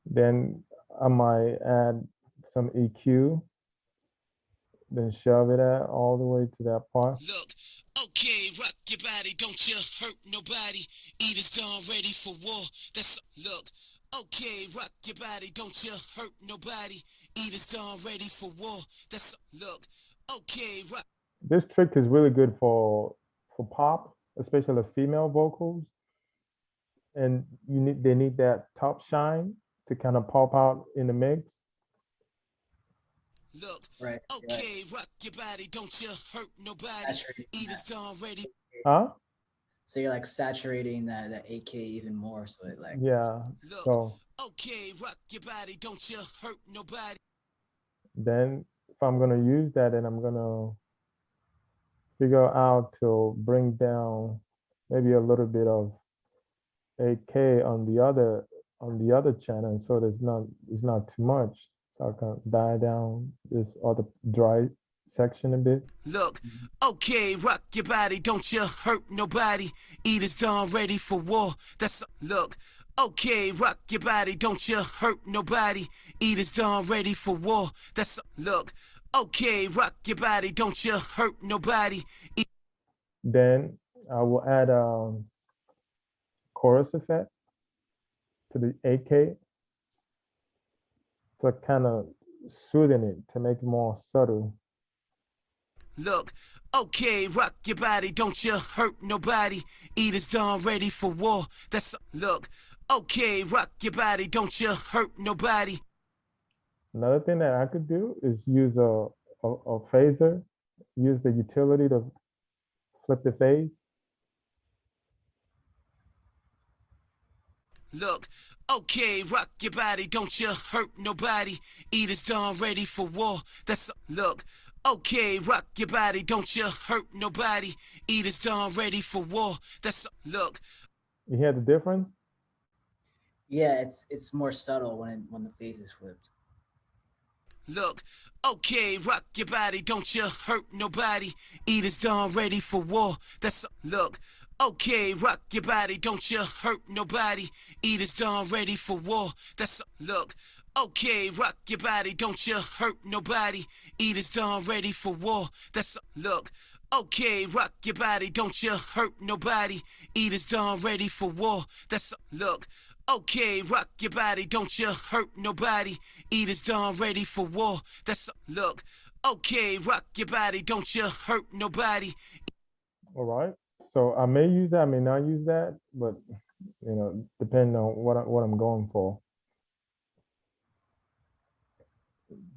Then I might add some EQ, then shove it at all the way to that part. Look, okay, rock your body, don't you hurt nobody. Eat is done, ready for war. That's look, okay, rock your body, don't you hurt nobody. Eat is done, ready for war. That's look, okay, rock. This trick is really good for pop, especially female vocals, and they need that top shine to kind of pop out in the mix. Look, Right. okay, rock your body, don't you hurt nobody. Saturating Eat is that. done, ready. Huh? So you're like saturating that 8K even more, so it like Yeah. Look, So okay, rock your body, don't you hurt nobody. then if I'm gonna use that, then I'm gonna figure out to bring down maybe a little bit of 8K on the other channel, so it's not too much. So I can dial down this other dry section a bit. Look, okay, rock your body, don't you hurt nobody. Eat is done, ready for war. That's look, okay, rock your body, don't you hurt nobody. Eat is done, ready for war. That's look, okay, rock your body, don't you hurt nobody. Then I will add chorus effect to the 8K to kind of soothing it to make it more subtle. Look, okay, rock your body, don't you hurt nobody. Eat is done, ready for war. That's look, okay, rock your body, don't you hurt nobody. Another thing that I could do is use a phaser, use the utility to flip the phase. Look, okay, rock your body, don't you hurt nobody. Eat is done, ready for war. That's look, okay, rock your body, don't you hurt nobody. Eat is done, ready for war. That's look. You hear the difference? yeah, it's more subtle when the phase is flipped. Look, okay, rock your body, don't you hurt nobody. Eat is done, ready for war. That's look, okay, rock your body, don't you hurt nobody. Eat is done, ready for war. That's look, okay, rock your body, don't you hurt nobody. Eat is done, ready for war. That's look, okay, rock your body, don't you hurt nobody. Eat is done, ready for war. That's look. Okay, rock your body, don't you hurt nobody. Eat is done, ready for war. That's look. Okay, rock your body, don't you hurt nobody. All right. So I may use that, I may not use that, but depending on what I'm going for.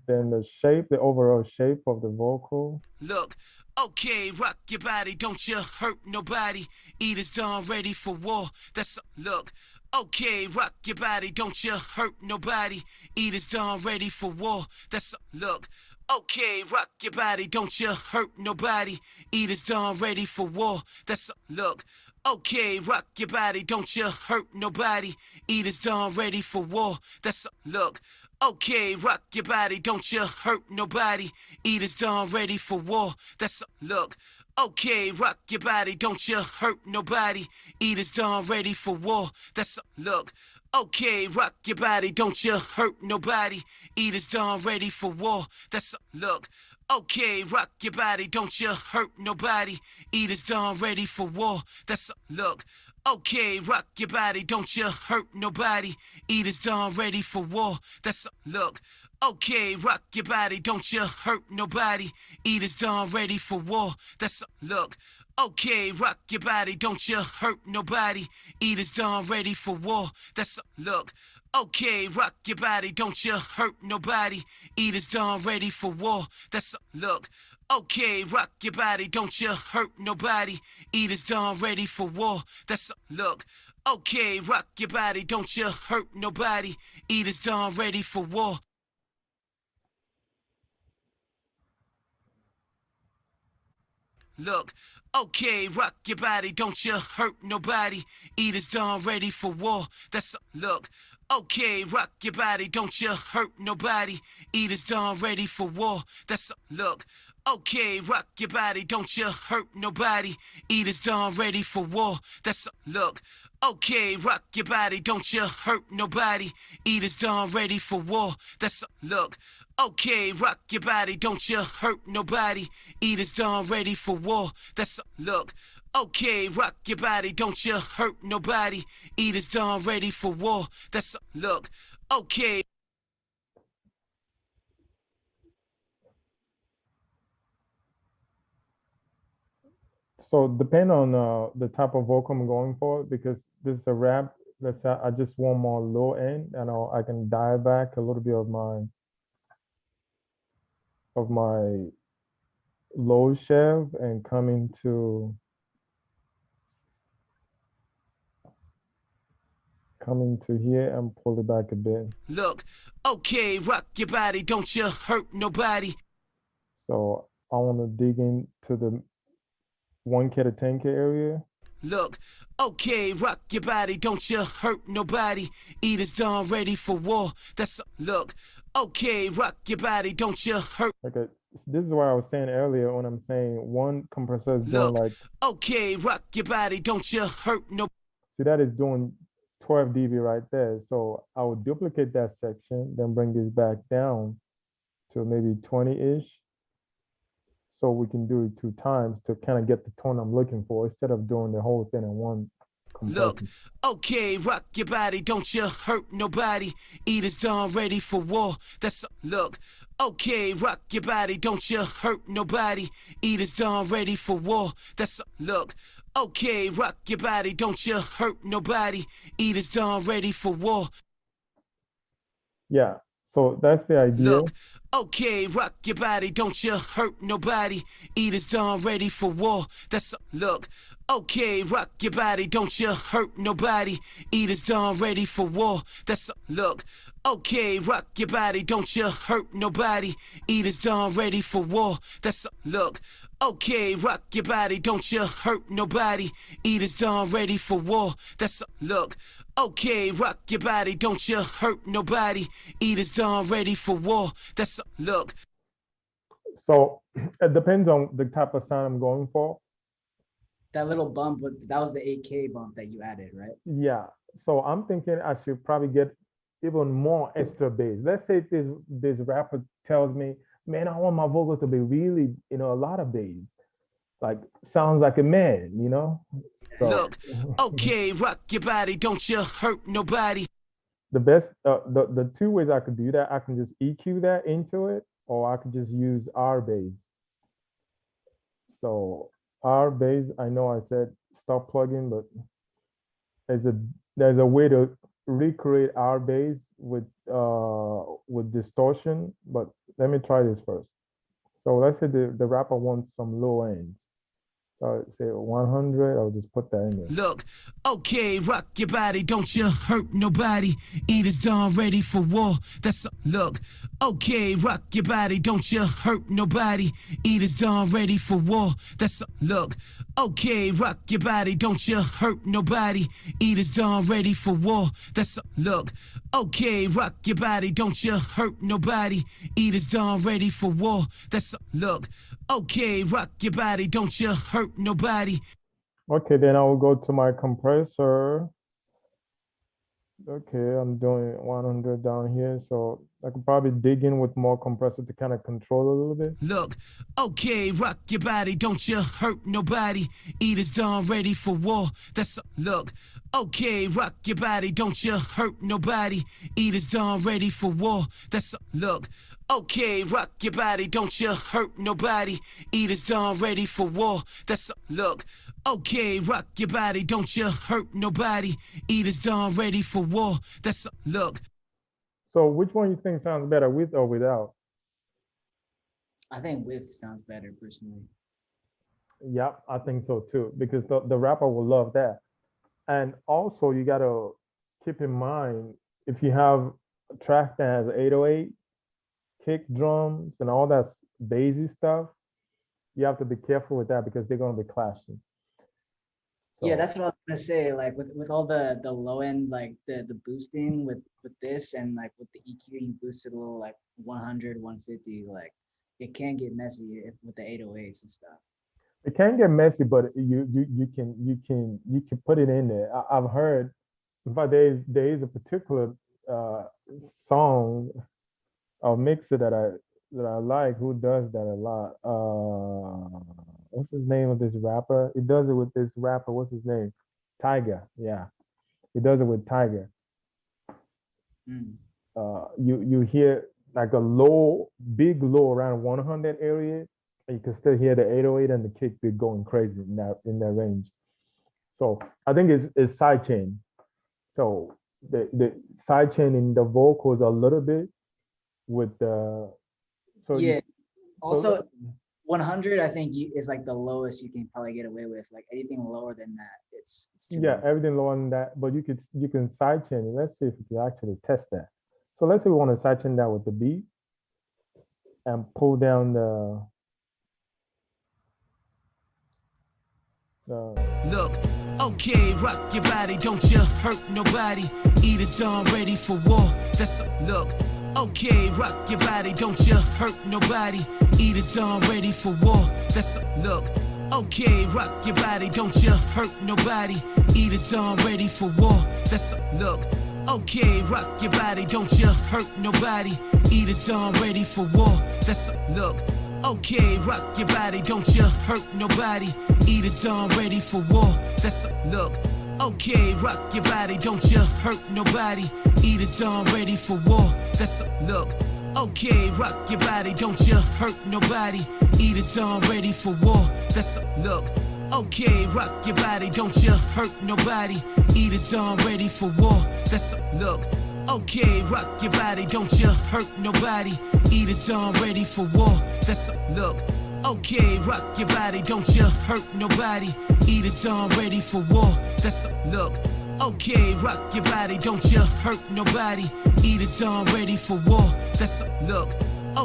Then the overall shape of the vocal. Look, okay, rock your body, don't you hurt nobody. Eat is done, ready for war. That's look. Okay, rock your body, don't you hurt nobody. Eat is done, ready for war. That's look. Okay, rock your body, don't you hurt nobody. Eat is done, ready for war. That's look. Okay, rock your body, don't you hurt nobody. Eat is done, ready for war. That's look. Okay, rock your body, don't you hurt nobody. Eat is done, ready for war. That's look. Okay, rock your body, don't you hurt nobody. Eat is done, ready for war. That's look. Okay, rock your body, don't you hurt nobody. Eat is done, ready for war. That's look. Okay, rock your body, don't you hurt nobody. Eat is done, ready for war. That's look. Okay, rock your body, don't you hurt nobody. Eat is done, ready for war. That's look. Okay, rock your body, don't you hurt nobody. Eat is done, ready for war. That's look. Okay, rock your body, don't you hurt nobody. Eat is done, ready for war. That's look. Okay, rock your body, don't you hurt nobody. Eat is done, ready for war. That's look. Okay, rock your body, don't you hurt nobody. Eat is done, ready for war. That's look. Okay, rock your body, don't you hurt nobody. Eat is done, ready for war. Look, okay, rock your body, don't you hurt nobody. Eat is done, ready for war. That's look. Okay, rock your body, don't you hurt nobody. Eat is done, ready for war. That's look. Okay, rock your body, don't you hurt nobody. Eat is done, ready for war. That's look. Okay, rock your body, don't you hurt nobody. Eat is done, ready for war. That's look. Okay, rock your body, don't you hurt nobody. Eat is done, ready for war. That's look. Okay, rock your body, don't you hurt nobody. Eat is done, ready for war. That's look. Okay. So depend on the type of vocal I'm going for, because this is a rap. Let's say I just want more low end, and I can dial back a little bit of my low shev and come into here and pull it back a bit. Look, okay, rock your body, don't you hurt nobody. So I want to dig into the 1K to 10K area. Look, okay, rock your body, don't you hurt nobody. Eat is done, ready for war. That's look, okay, rock your body, don't you hurt. Okay, this is what I was saying earlier when I'm saying one compressor is doing Look, like, okay, rock your body, don't you hurt no. see, that is doing 12 dB right there. So I would duplicate that section, then bring this back down to maybe 20-ish. So we can do it 2 times to kind of get the tone I'm looking for, instead of doing the whole thing in one compressor. Look, okay, rock your body, don't you hurt nobody. Eat is done, ready for war. That's look. Okay, rock your body, don't you hurt nobody. Eat is done, ready for war. That's look. Okay, rock your body, don't you hurt nobody. Eat is done, ready for war. Yeah, so that's the idea. Look, okay, rock your body, don't you hurt nobody. Eat is done, ready for war. That's look. Okay, rock your body, don't you hurt nobody. Eat is done, ready for war. That's look. Okay, rock your body, don't you hurt nobody. Eat is done, ready for war. That's look. Okay, rock your body, don't you hurt nobody. Eat is done, ready for war. That's look. Okay, rock your body, don't you hurt nobody. Eat is done, ready for war. That's look. So it depends on the type of sound I'm going for. That little bump, that was the 8K bump that you added, right? Yeah. So I'm thinking I should probably get even more extra bass. Let's say this rapper tells me, man, I want my vocal to be really, a lot of bass. Like, sounds like a man. So Look, okay, rock your body, don't you hurt nobody. the best the 2 ways I could do that, I can just EQ that into it, or I could just use R bass. So R bass, I know I said stop plugging, but There's a there's a way to recreate our bass with distortion, but let me try this first. So let's say the rapper wants some low ends. So say 100, I'll just put that in there. Look, okay, rock your body, don't you hurt nobody. Eat is done, ready for war. That's look, okay, rock your body, don't you hurt nobody. Eat is done, ready for war. That's look, okay, rock your body, don't you hurt nobody. Eat is done, ready for war. That's look, okay, rock your body, don't you hurt nobody. Eat is done, ready for war. That's look, okay, rock your body, don't you hurt nobody. Okay, then I will go to my compressor. Okay, I'm doing 100 down here, so I could probably dig in with more compressor to kind of control a little bit. Look, okay, rock your body, don't you hurt nobody. Eat is done, ready for war. That's look, okay, rock your body, don't you hurt nobody. Eat is done, ready for war. That's look, okay, rock your body, don't you hurt nobody. Eat is done, ready for war. That's look, okay, rock your body, don't you hurt nobody. Eat is done, ready for war. That's look. So which one you think sounds better, with or without? I think with sounds better personally. Yep, I think so too, because the rapper will love that. And also you gotta keep in mind, if you have a track that has 808, kick drums and all that bassy stuff, you have to be careful with that because they're gonna be clashing. Yeah, So, that's what I was gonna say. Like with all the low end, like the boosting with this, and like with the EQ, you boost it a little, like 100, 150. Like it can get messy with the 808s and stuff. it can get messy, but you can put it in there. I've heard, in fact, there is a particular uh, song or mixer that I like who does that a lot. What's his name of this rapper? He does it with this rapper. What's his name? Tiger. Yeah, he does it with Tiger. Mm. You hear like a low, big low around 100 area, and you can still hear the 808 and the kick be going crazy in that range. So I think it's sidechain. So the sidechain in the vocals a little bit with the so Yeah. Also, so 100, I think is like the lowest you can probably get away with. Like anything lower than that, it's too yeah, low. everything lower than that, but you can sidechain it. Let's see if you can actually test that. So let's say we want to sidechain that with the beat and pull down the Look, okay, rock your body, don't you hurt nobody. Eat is done, ready for war. That's look, okay, rock your body, don't you hurt nobody. Eat is done, ready for war. That's look, okay, rock your body, don't you hurt nobody. Eat is done, ready for war. That's look, okay, rock your body, don't you hurt nobody. Eat is done, ready for war. That's look. Okay, rock your body, don't you hurt nobody. Eat is done, ready for war. That's look. Okay, rock your body, don't you hurt nobody. Eat is done, ready for war. That's look. Okay, rock your body, don't you hurt nobody. Eat is done, ready for war. That's look. Okay, rock your body, don't you hurt nobody. Eat is done, ready for war. That's look. Okay, rock your body, don't you hurt nobody. Eat is done, ready for war. That's look. Okay, rock your body, don't you hurt nobody. Eat is done, ready for war. That's look. Okay, rock your body, don't you hurt nobody. Eat is done, ready for war. That's look.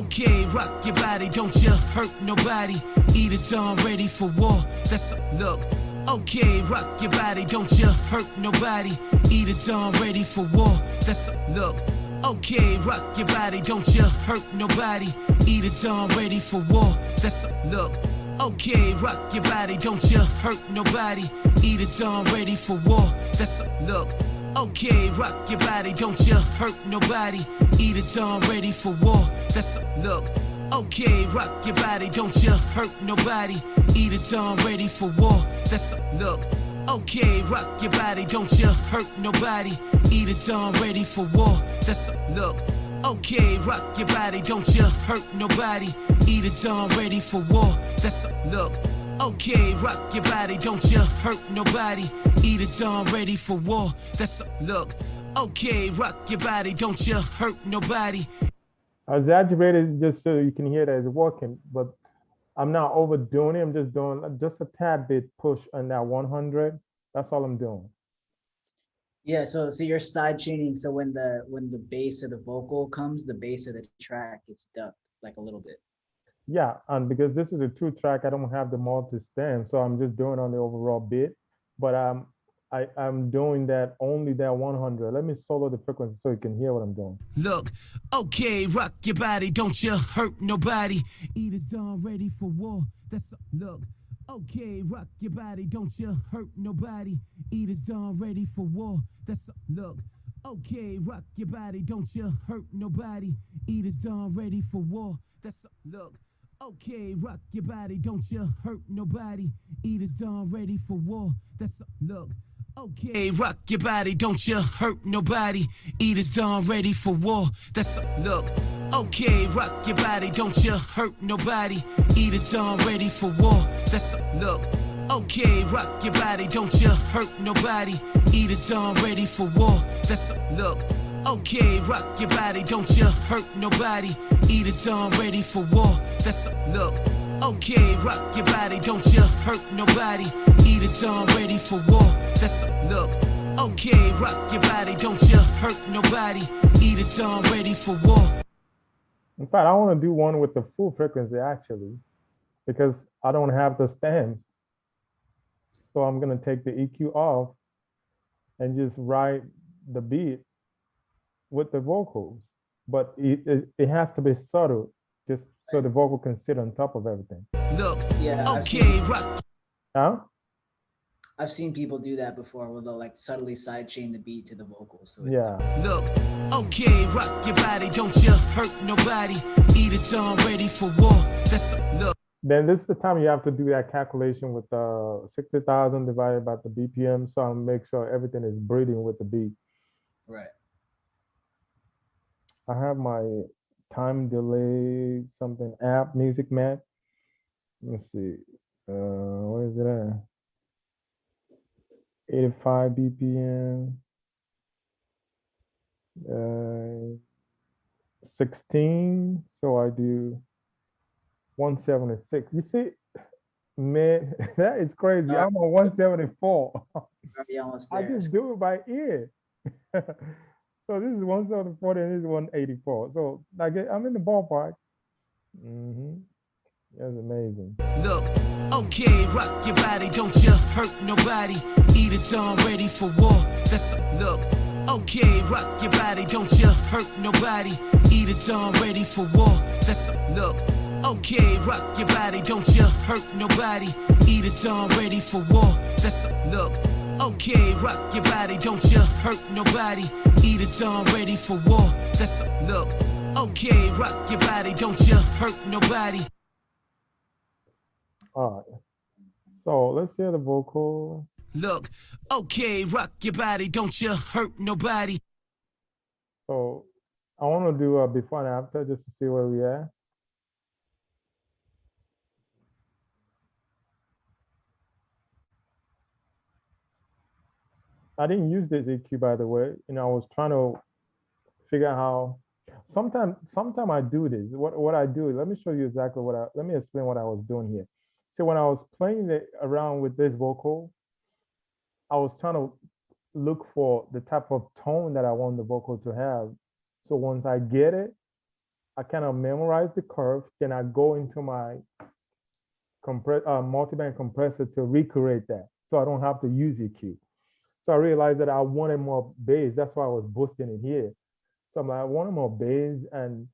Okay, rock your body, don't you hurt nobody. Eat is done, ready for war. That's look. Okay, rock your body, don't you hurt nobody. Eat is done, ready for war. That's look. Okay, rock your body, don't you hurt nobody. Eat is done, ready for war. That's look. Okay, rock your body, don't you hurt nobody. Eat is done, ready for war. That's look. Okay, rock your body, don't you hurt nobody. Eat is done, ready for war. That's look. Okay, rock your body, don't you hurt nobody. Eat is done, ready for war. That's look. Okay, rock your body, don't you hurt nobody. Eat is done, ready for war. That's look. Okay, rock your body, don't you hurt nobody. Eat is done, ready for war. That's look. Okay, rock your body, don't you hurt nobody. Eaters done ready for war. That's look. Okay, rock your body, don't you hurt nobody. I exaggerated just so you can hear that it's working, but I'm not overdoing it. I'm just doing just a tad bit push on that 100. That's all I'm doing. Yeah, so you're side chaining. So when the bass of the vocal comes, the bass of the track gets ducked like a little bit. Yeah, and because this is a two track, I don't have the multi-stand, so I'm just doing on the overall beat. But I'm doing that only that 100. Let me solo the frequency so you can hear what I'm doing. Look, okay, rock your body, don't you hurt nobody. Eaters done ready for war. That's look. Okay, rock your body, don't you hurt nobody. Eaters done ready for war. That's look. Okay, rock your body, don't you hurt nobody. Eaters done ready for war. That's look. Okay, rock your body, don't you hurt nobody. Eaters done ready for war. That's look. Okay, rock your body, don't you hurt nobody. Eaters done ready for war. That's look. Okay, rock your body, don't you hurt nobody. Eaters done ready for war. That's look. Okay, rock your body, don't you hurt nobody. Eaters done ready for war. That's look. Okay, rock your body, don't you hurt nobody. Eaters done ready for war. That's look. Okay, rock your body, don't you hurt nobody. Eaters done ready for war. That's look. Okay, rock your body, don't you hurt nobody. Eaters done ready for war. In fact, I want to do one with the full frequency actually, because I don't have the stands. So I'm gonna take the EQ off and just write the beat with the vocals. But it has to be subtle, just so the vocal can sit on top of everything. Look, Yeah, okay, rock. Huh? I've seen people do that before where they'll like subtly sidechain the beat to the vocals. So Yeah. Look, okay, rock your body, don't you hurt nobody. Eaters done ready for war. That's look. Then this is the time you have to do that calculation with 60,000 divided by the BPM. So I'll make sure everything is breathing with the beat. right. I have my time delay something app, Music Mat. Let's see. Where is it at? 85 BPM. 16. So I do 176. You see, man, that is crazy. I'm on 174. Already almost I there. just do it by ear. So this is 174 and this is 184. So like I'm in the ballpark. That's amazing. Look, okay, rock your body, don't you hurt nobody. Eaters done ready for war. That's look. Okay, rock your body, don't you hurt nobody. Eaters done ready for war. That's look. Okay, rock your body, don't you hurt nobody. Eaters done ready for war. That's look. Okay, rock your body, don't you hurt nobody. Eaters done ready for war. That's look. Okay, rock your body, don't you hurt nobody. All right. So let's hear the vocal. Look, okay, rock your body, don't you hurt nobody. So I want to do a before and after just to see where we are. I didn't use this EQ by the way. I was trying to figure out how. Sometime I do this. What I do? Let me show you exactly what I. Let me explain what I was doing here. So when I was playing it around with this vocal, I was trying to look for the type of tone that I want the vocal to have. So once I get it, I kind of memorize the curve. Then I go into my multiband compressor to recreate that, so I don't have to use EQ. So I realized that I wanted more bass. That's why I was boosting it here. So I'm like, I wanted more bass, and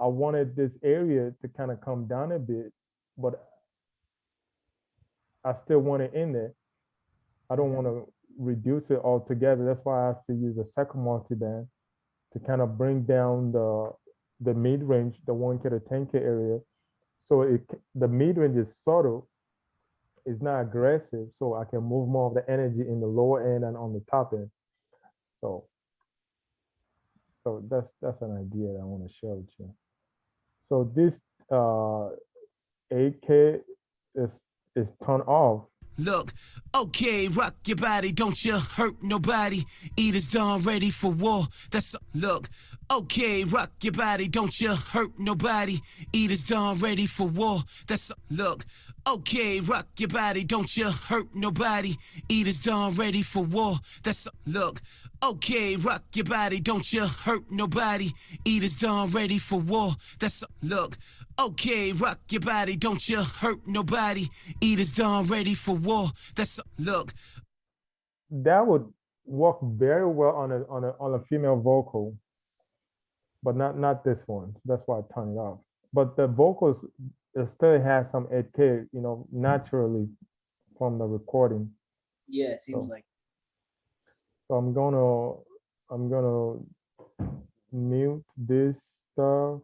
I wanted this area to kind of come down a bit, but I still want it in there. I don't want to reduce it altogether. That's why I have to use a second multiband to kind of bring down the mid range, the 1K to 10K area. So the mid range is subtle, it's not aggressive, so I can move more of the energy in the lower end and on the top end. So that's an idea that I want to share with you. So this 8K is is turned off. Look, okay, rock your body, don't you hurt nobody. Eaters done ready for war. That's look, okay, rock your body, don't you hurt nobody. Eaters done ready for war. That's look, okay, rock your body, don't you hurt nobody. Eaters done ready for war. That's look, okay, rock your body, don't you hurt nobody. Eaters done ready for war. That's look. Okay, rock your body, don't you hurt nobody. Eaters done ready for war. That's look. That would work very well on a female vocal, but not this one. So that's why I turned it off. But the vocals, it still has some 8K, naturally from the recording. Yeah, it seems So, like. so I'm gonna mute this stuff.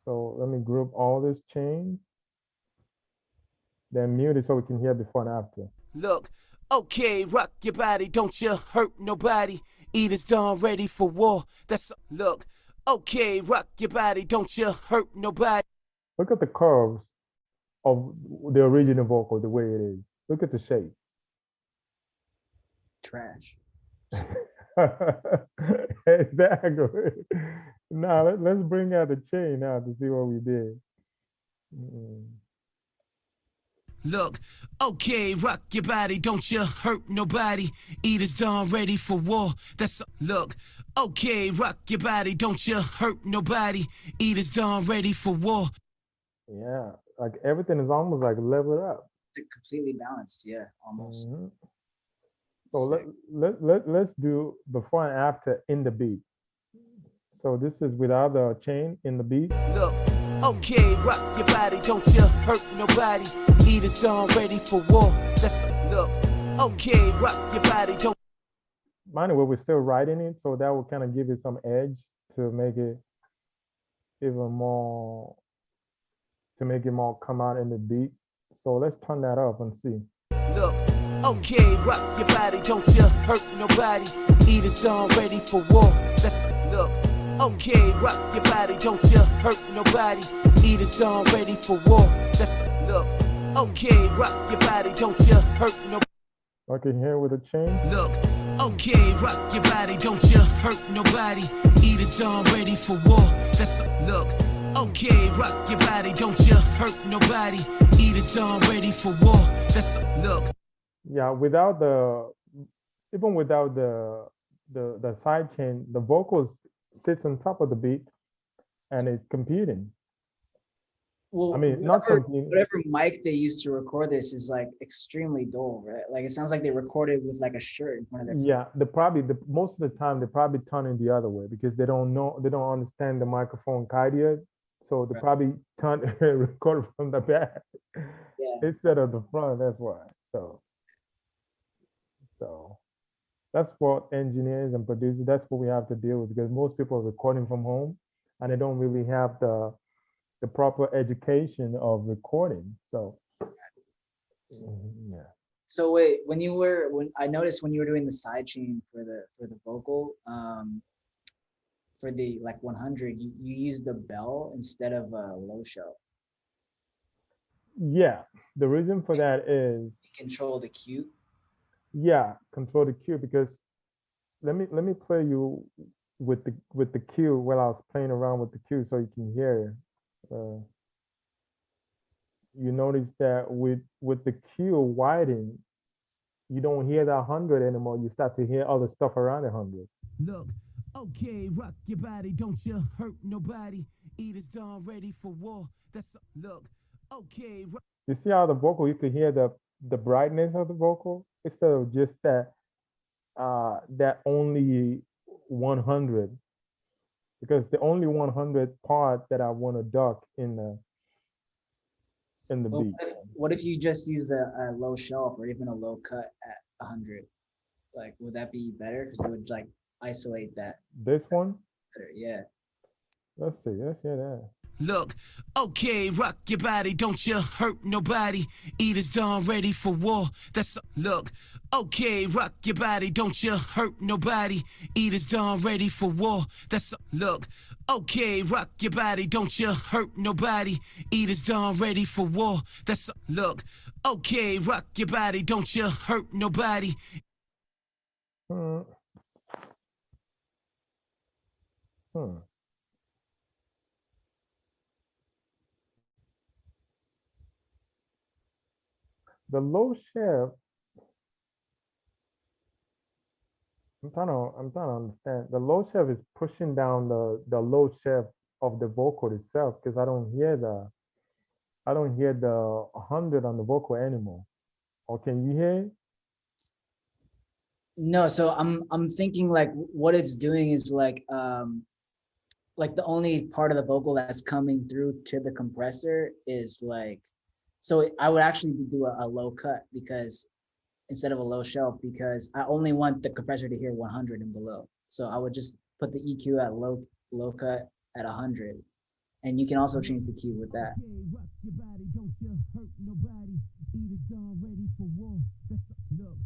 So let me group all this change, then mute it so we can hear before and after. Look, okay, rock your body, don't you hurt nobody. Eaters done ready for war. That's look, okay, rock your body, don't you hurt nobody. Look at the curves of the original vocal, the way it is. Look at the shape. Trash. Exactly. Now let's bring out the chain now to see what we did. Look, okay, rock your body, don't you hurt nobody. Eaters done ready for war. That's look, okay, rock your body, don't you hurt nobody. Eaters done ready for war. Yeah, like everything is almost like leveled up. Completely balanced, yeah, almost. So let's do before and after in the beat. So this is without the chain in the beat. Look, okay, rock your body, don't you hurt nobody. Eaters done ready for war. That's look, okay, rock your body, don't. Mind you, we're still writing it, so that will kind of give it some edge to make it even more, come out in the beat. So let's turn that up and see. Look, okay, rock your body, don't you hurt nobody. Eaters done ready for war. That's look, okay, rock your body, don't you hurt nobody. Eaters done ready for war. That's look, okay, rock your body, don't you hurt nobody. Okay, here with the chain. Look, okay, rock your body, don't you hurt nobody. Eaters done ready for war. That's look, okay, rock your body, don't you hurt nobody. Eaters done ready for war. That's look. Yeah, even without the side chain, the vocals sits on top of the beat and it's competing. Well, I mean, not competing. whatever mic they used to record this is like extremely dull, right? Like it sounds like they recorded with like a shirt in front of their. Yeah, most of the time they probably turn it the other way because they don't understand the microphone idea, so they probably turn record from the back instead of the front. That's why. So that's what engineers and producers. That's what we have to deal with because most people are recording from home and they don't really have the proper education of recording. So yeah. So wait, when I noticed when you were doing the side chain for the vocal, for the like 100, you used the bell instead of a low shell. Yeah, the reason for that is control the cue. Yeah, control the cue because let me play you with the cue while I was playing around with the cue so you can hear. You notice that with the cue widen, you don't hear that 100 anymore. You start to hear other stuff around 100. Look, okay, rock your body, don't you hurt nobody. Eaters done ready for war. That's look, okay. You see how the vocal, you can hear the brightness of the vocal instead of just that only 100, because the only 100 part that I want to duck in the beat. What if you just use a low shelf or even a low cut at 100? Like, would that be better? Because it would like isolate that. This one? Better, yeah. Let's see. Let's hear that. look. Okay, rock your body, don't you hurt nobody. Eat is done, ready for war. That's look. Okay, rock your body, don't you hurt nobody. Eat is done, ready for war. That's look. Okay, rock your body, don't you hurt nobody. Eat is done, ready for war. That's look. Okay, rock your body, don't you hurt nobody. Hmm. Hmm. The low chef, I'm trying to understand. The low chef is pushing down the low chef of the vocal itself because I don't hear the 100 on the vocal anymore. Or can you hear it? No, so I'm thinking like what it's doing is like the only part of the vocal that's coming through to the compressor is like, so I would actually do a low cut because instead of a low shelf, because I only want the compressor to hear 100 and below. So I would just put the EQ at low cut at 100, and you can also change the key with that. Okay, rock your body, don't you hurt nobody. Eat is done, ready for war. That's look.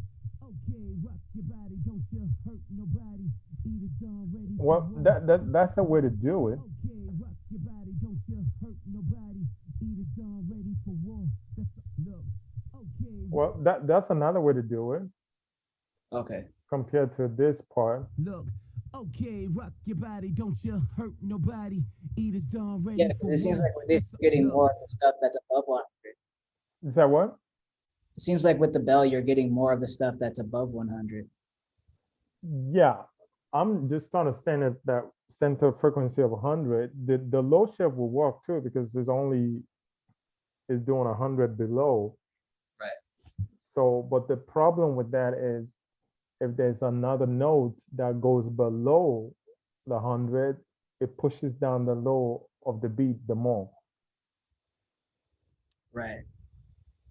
Okay, rock your body, don't you hurt nobody. Eat is done, ready for Well, war. that's a way to do it. Okay, rock your body, don't you hurt nobody. Eat is done, ready for war. That's look. Okay, Well, that's another way to do it Okay. compared to this part. look. Okay, rock your body, don't you hurt nobody. Eat is done, ready Yeah, for because it seems war. like we're That's getting look. more of the stuff that's above 100. Is that what? It seems like with the bell, you're getting more of the stuff that's above 100. Yeah, I'm just trying to send it that center frequency of 100. The low shift will work too because there's only is doing 100 below. Right. So, but the problem with that is if there's another note that goes below the 100, it pushes down the low of the beat the more. Right.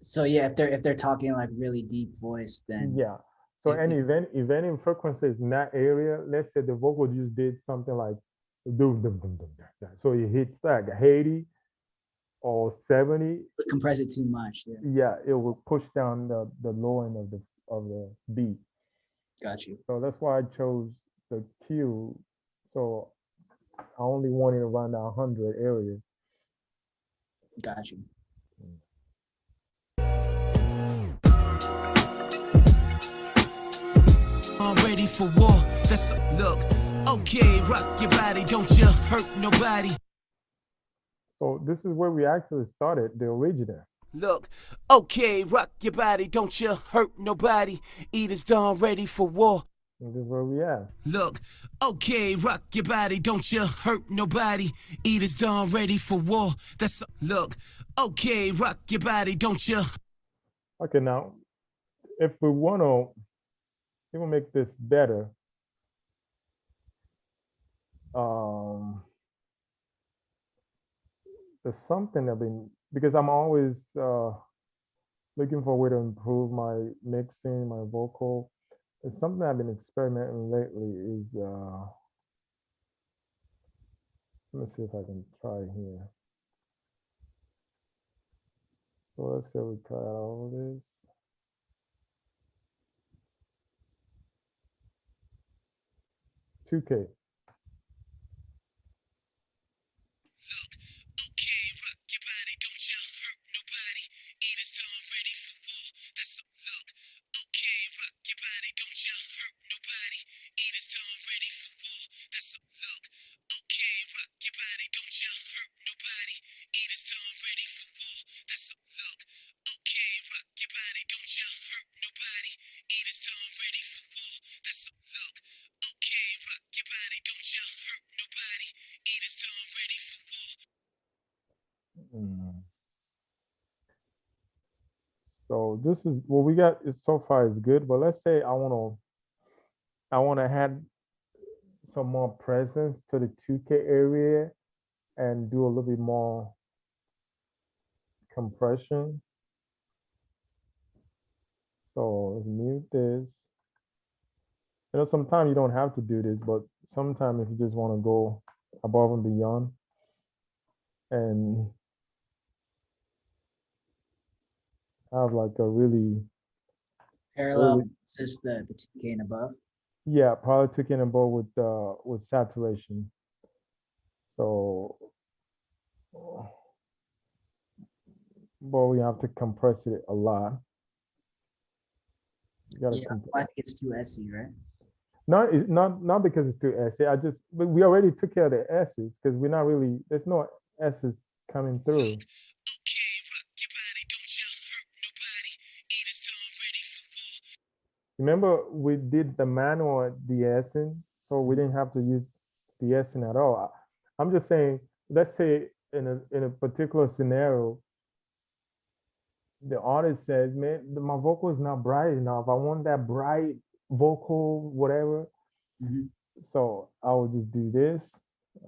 So yeah, if they're talking like really deep voice, then Yeah. So it, any it, event in frequency is in that area. Let's say the vocal just did something like doom dum dum dum dum. So it hits like 80 or 70. would compress it too much. Yeah, Yeah, it will push down the low end of the beat. got you. So that's why I chose the Q. So I only wanted around the 100 area. Got you. I'm ready for war. That's look. Okay, rock your body, don't you hurt nobody. So this is where we actually started the original. Look, okay, rock your body, don't you hurt nobody. Eat is done, ready for war. And this is where we at. Look, okay, rock your body, don't you hurt nobody. Eat is done, ready for war. That's look, okay, rock your body, don't you. Okay, now if we want to even make this better, there's something I've been because I'm always looking for a way to improve my mixing, my vocal. It's something I've been experimenting lately. Is let me see if I can try here. So let's say we cut out all this. $2K. Okay, rock your body, don't you hurt nobody. Eat is done, ready for war. That's look. Okay, rock your body, don't you hurt nobody. Eat is done, ready for war. That's look. Okay, rock your body, don't you hurt nobody. Eat is done, ready for war. That's look. Okay, rock your body, don't you hurt nobody. Eat is done, ready for war. That's look. Okay, rock your body, don't you hurt nobody. Eat is done, ready for war. Mm. So this is what we got. Is so far is good, but let's say I want to add some more presence to the 2K area and do a little bit more compression. So let's mute this. You know, sometimes you don't have to do this, but sometimes if you just want to go above and beyond. and have like a really, Parallel really, is just the 2K and above. yeah, probably taking a boat with saturation. So, but we have to compress it a lot. You gotta Yeah, I think it's too SE, right? not because it's too essy. I just we already took care of the S's because we're not really there's no S's coming through. Okay, rock your body, don't you hurt nobody. Eat is done ready for war. Remember we did the manual de-essing, so we Mhm. didn't have to use de-essing at all. I'm just saying, let's say in a particular scenario, the artist says, "Man, my vocal is not bright enough. I want that bright vocal, whatever." Mhm. So I will just do this.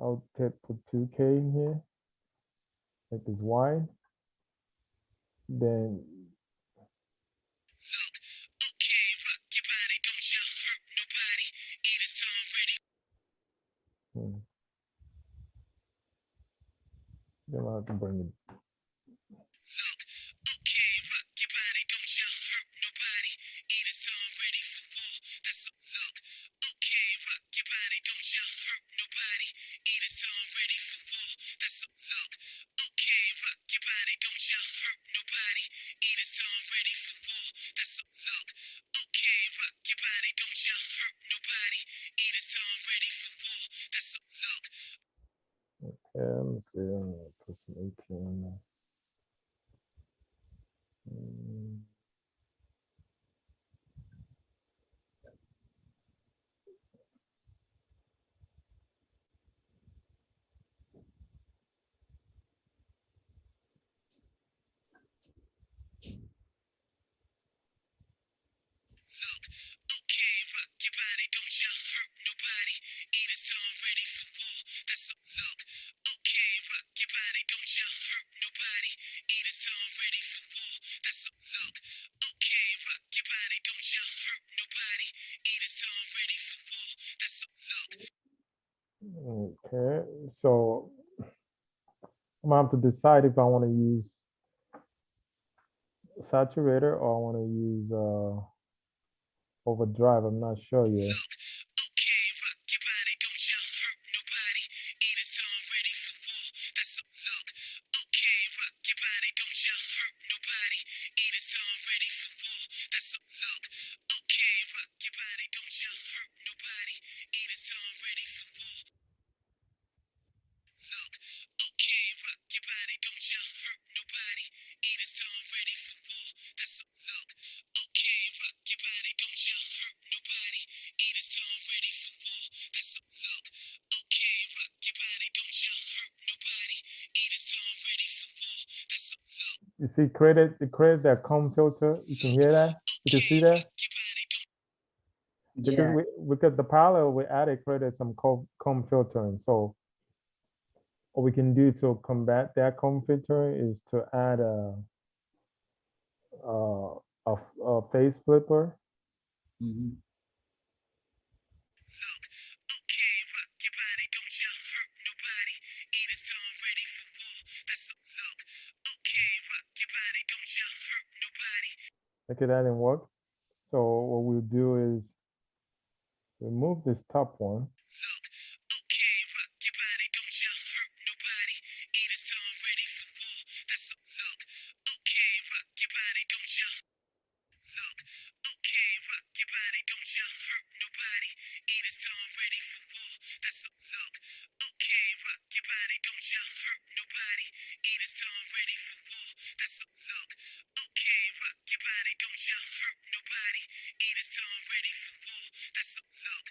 I'll put 2K in here, make this wide. Then Look, okay, rock your body, don't you hurt nobody. Eat is done ready. hmm, then I have to bring it. Look, okay, rock your body, don't you hurt nobody. Eat is done ready for war. That's look, okay, rock your body, don't you hurt nobody. Eat is done ready for war. That's look, okay, rock your body, don't you hurt nobody. Eat is done ready for war. That's look, okay, rock your body, don't you hurt nobody. Eat is done ready for war. That's look. Let me see. I'm gonna put some EQ in there. Mm, Look, okay, rock your body, don't you hurt nobody. Eat is done ready for war. That's look, okay, rock your body, don't you hurt nobody. Eat is done ready for war. That's look, okay, rock your body, don't you hurt nobody. Eat is done ready for war. That's look. Okay, so I'm gonna have to decide if I want to use saturator or I want to use overdrive. I'm not sure yet. Look, okay, rock your body, don't you hurt nobody. Eat is done ready for war. That's look, okay, rock your body, don't you hurt nobody. Eat is done ready for war. That's look, okay, rock your body, don't you hurt nobody. Eat is done ready for war. Look, okay, rock your body, don't you hurt nobody. Eat is done ready for war. That's look, okay, rock your body, don't you hurt nobody. Eat is done ready for war. That's look, okay, rock your body, don't you hurt nobody. Eat is done ready for war. That's look, You see, it created that comb filter. You can hear that. You can okay, see rock that your body, don't. because Yeah. because the parallel we added created some comb filtering. So what we can do to combat that comb filtering is to add a, a phase flipper. Mhm. Look, okay, rock your body, don't you hurt nobody. Eat is done ready for war. That's look, okay, rock your body, don't you hurt nobody. Okay, that didn't work. So what we'll do is remove this top one. Look, okay, rock your body, don't you hurt nobody. Eat is done ready for war. That's look, okay, rock your body, don't you. Look, okay, rock your body, don't you hurt nobody. Eat is done ready for war. That's look, okay, rock your body, don't you hurt nobody. Eat is done ready for war. That's look, okay, rock your body, don't you hurt nobody. Eat is done ready for war. That's look,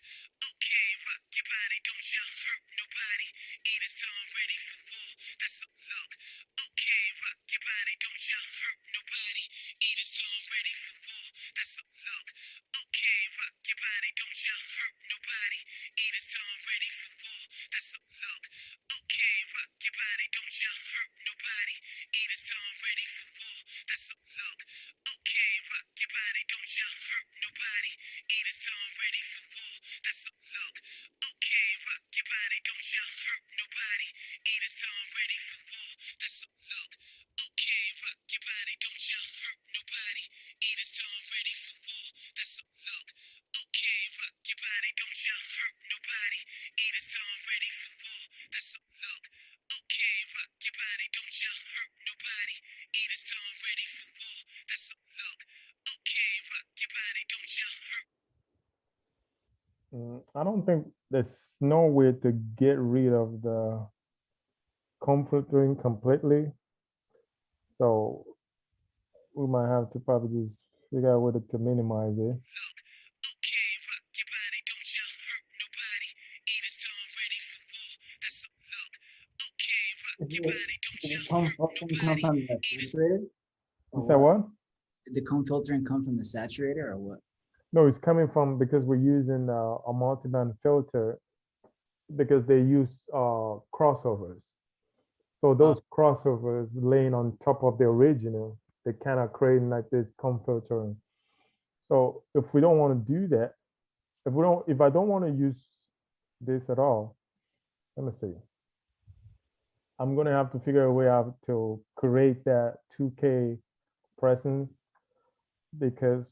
okay, rock your body, don't you hurt nobody. Eat is done ready for war. That's look, okay, rock your body, don't you hurt nobody. Eat is done ready for war. That's look, okay, rock your body, don't you hurt nobody. Eat is done ready for war. That's look, okay, rock your body, don't you hurt nobody. Eat is done ready for war. That's look, okay, rock your body, don't you hurt nobody. Eat is done ready for war. That's a look. Okay, rock your body, don't you hurt nobody. Eat is done ready for war. That's a look. Okay, rock your body, don't you hurt nobody. Eat is done ready for war. That's a look. Okay, rock your body, don't you hurt nobody. Eat is done ready for war. That's a look. Okay, rock your body, don't you hurt nobody. Eat is done ready for war. That's a look. Okay, rock your body, don't you hurt. I don't think there's no way to get rid of the comforting completely. So we might have to probably just figure out a way to minimize it. Look, okay, rock your body, don't you hurt nobody. Eat is done ready for war. That's a look. Okay, rock Is your it, body, don't did you the hurt filtering come nobody. from the Eat is saturator You or said what? what? Did the comb filtering come from the saturator or what? No, it's coming from because we're using a multi-band filter because they use crossovers. So Oh, those crossovers laying on top of the original, they kind of creating like this comb filtering. So if we don't want to do that, if I don't want to use this at all, let me see. I'm gonna have to figure a way out to create that 2K presence because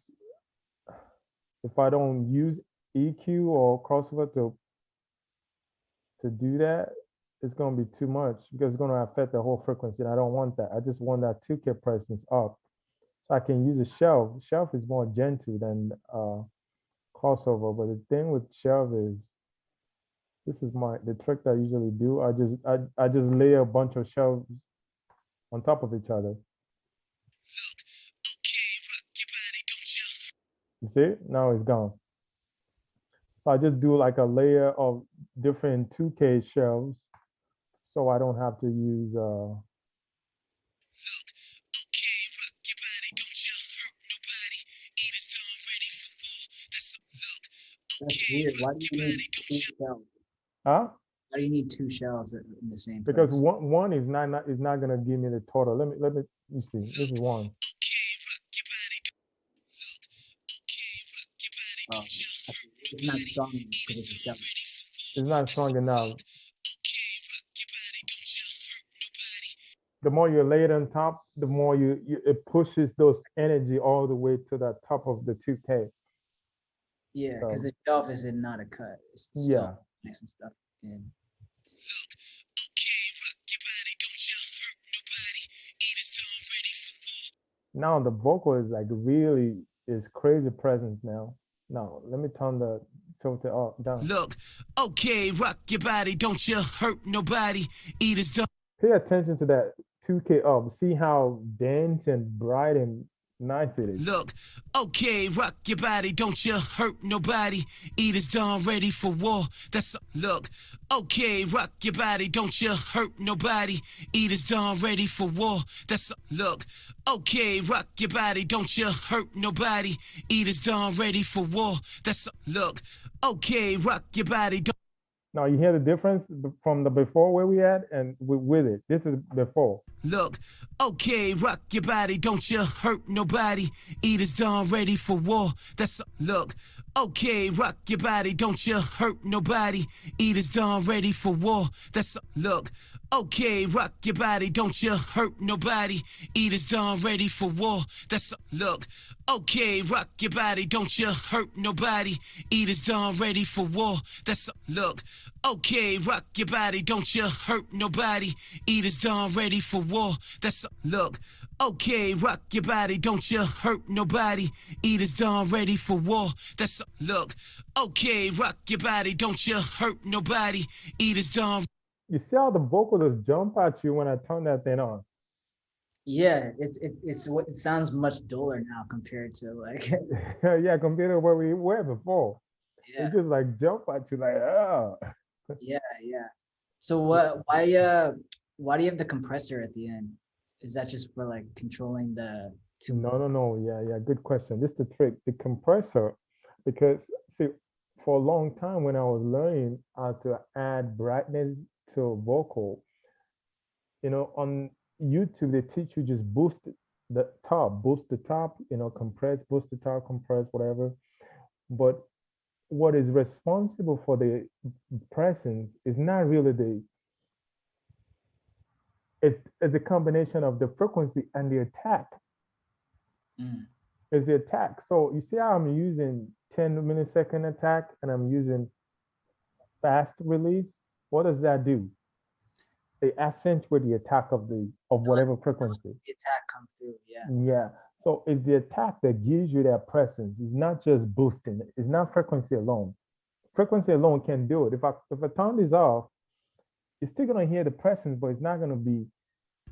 if I don't use EQ or crossover to do that, it's gonna be too much because it's gonna affect the whole frequency. And I don't want that. I just want that 2K presence up. So I can use a shelf. Shelf is more gentle than crossover. But the thing with shelf is this is the trick that I usually do. I just lay a bunch of shelves on top of each other. look. Okay, rock your body, don't you. You see? Now it's gone. So I just do like a layer of different 2K shelves so I don't have to use Look, okay, rock your body, don't you hurt nobody. Eat is done ready for war. That's a look. that's Okay, weird. Why rock do your you need body, don't two you. shelves? huh? Why do you need two shelves in the same Because place? one is not gonna give me the total. Let me you see. This is Look, one. okay, rock your body. Look, okay, rock your body, don't you hurt It's not nobody. strong enough Eat because is it's a done shelf. ready for war. It's not That's a strong enough. look. Okay, rock your body, don't you hurt nobody. The more you lay it on top, the more it pushes those energy all the way to the top of the 2K. Yeah, because So the shelf is in not a cut. It's still yeah. some stuff in. Look, okay, rock your body, don't you hurt nobody. Eat is done ready for war. Now the vocal is like really is crazy presence now. Now let me turn the filter up down. Look, okay, rock your body, don't you hurt nobody. Eat is done. Pay attention to that 2K up. See how dense and bright and nice it is. Look, okay, rock your body, don't you hurt nobody. Eat is done ready for war. That's a look. Okay, rock your body, don't you hurt nobody. Eat is done ready for war. That's a look. Okay, rock your body, don't you hurt nobody. Eat is done ready for war. That's a look. Okay, rock your body, don't. Now you hear the difference from the before where we had and with it. This is before. Look, okay, rock your body, don't you hurt nobody. Eat is done ready for war. That's a look. Okay, rock your body, don't you hurt nobody. Eat is done ready for war. That's a look. Okay, rock your body, don't you hurt nobody. Eat is done ready for war. That's a look. Okay, rock your body, don't you hurt nobody. Eat is done ready for war. That's a look. Okay, rock your body, don't you hurt nobody. Eat is done ready for war. That's a look. Okay, rock your body, don't you hurt nobody. Eat is done ready for war. That's a look. Okay, rock your body, don't you hurt nobody. Eat is done. You see how the vocal just jump at you when I turn that thing on. Yeah, it sounds much duller now compared to like Yeah, compared to where we were before. yeah, It just like jump at you like, oh. yeah. So why do you have the compressor at the end? Is that just for like controlling the two? No. Yeah. Good question. This is the trick. The compressor, because see, for a long time when I was learning how to add brightness to a vocal, on YouTube they teach you just boost it. the top, boost the top, compress, boost the top, compress, whatever. But what is responsible for the presence is not really it's a combination of the frequency and the attack. Mm. Is the attack. So you see how I'm using 10 millisecond attack and I'm using fast release? What does that do? It accentuate the attack of whatever It lets frequency. the attack come through. Yeah. Yeah. So it's the attack that gives you that presence. It's not just boosting. It's not frequency alone. Frequency alone can do it. If a tone is off, you're still gonna hear the presence, but it's not gonna be.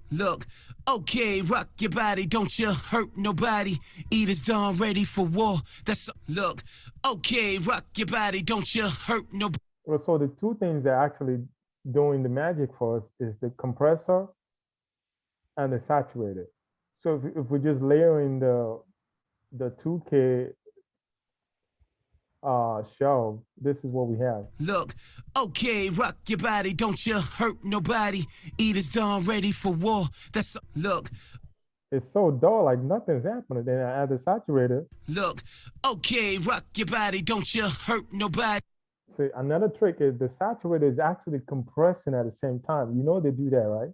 Look, okay, rock your body, don't you hurt nobody. Eat is done, ready for war. That's look, okay, rock your body, don't you hurt nobody. So the two things that are actually doing the magic for us is the compressor and the saturator. So if we're just layering the 2K shelf, this is what we have. Look, okay, rock your body, don't you hurt nobody. Eat is done, ready for war. That's look, It's so dull, like nothing's happening. Then I add the saturator. look, okay, rock your body, don't you hurt nobody. See, another trick is the saturator is actually compressing at the same time. You know they do that, right?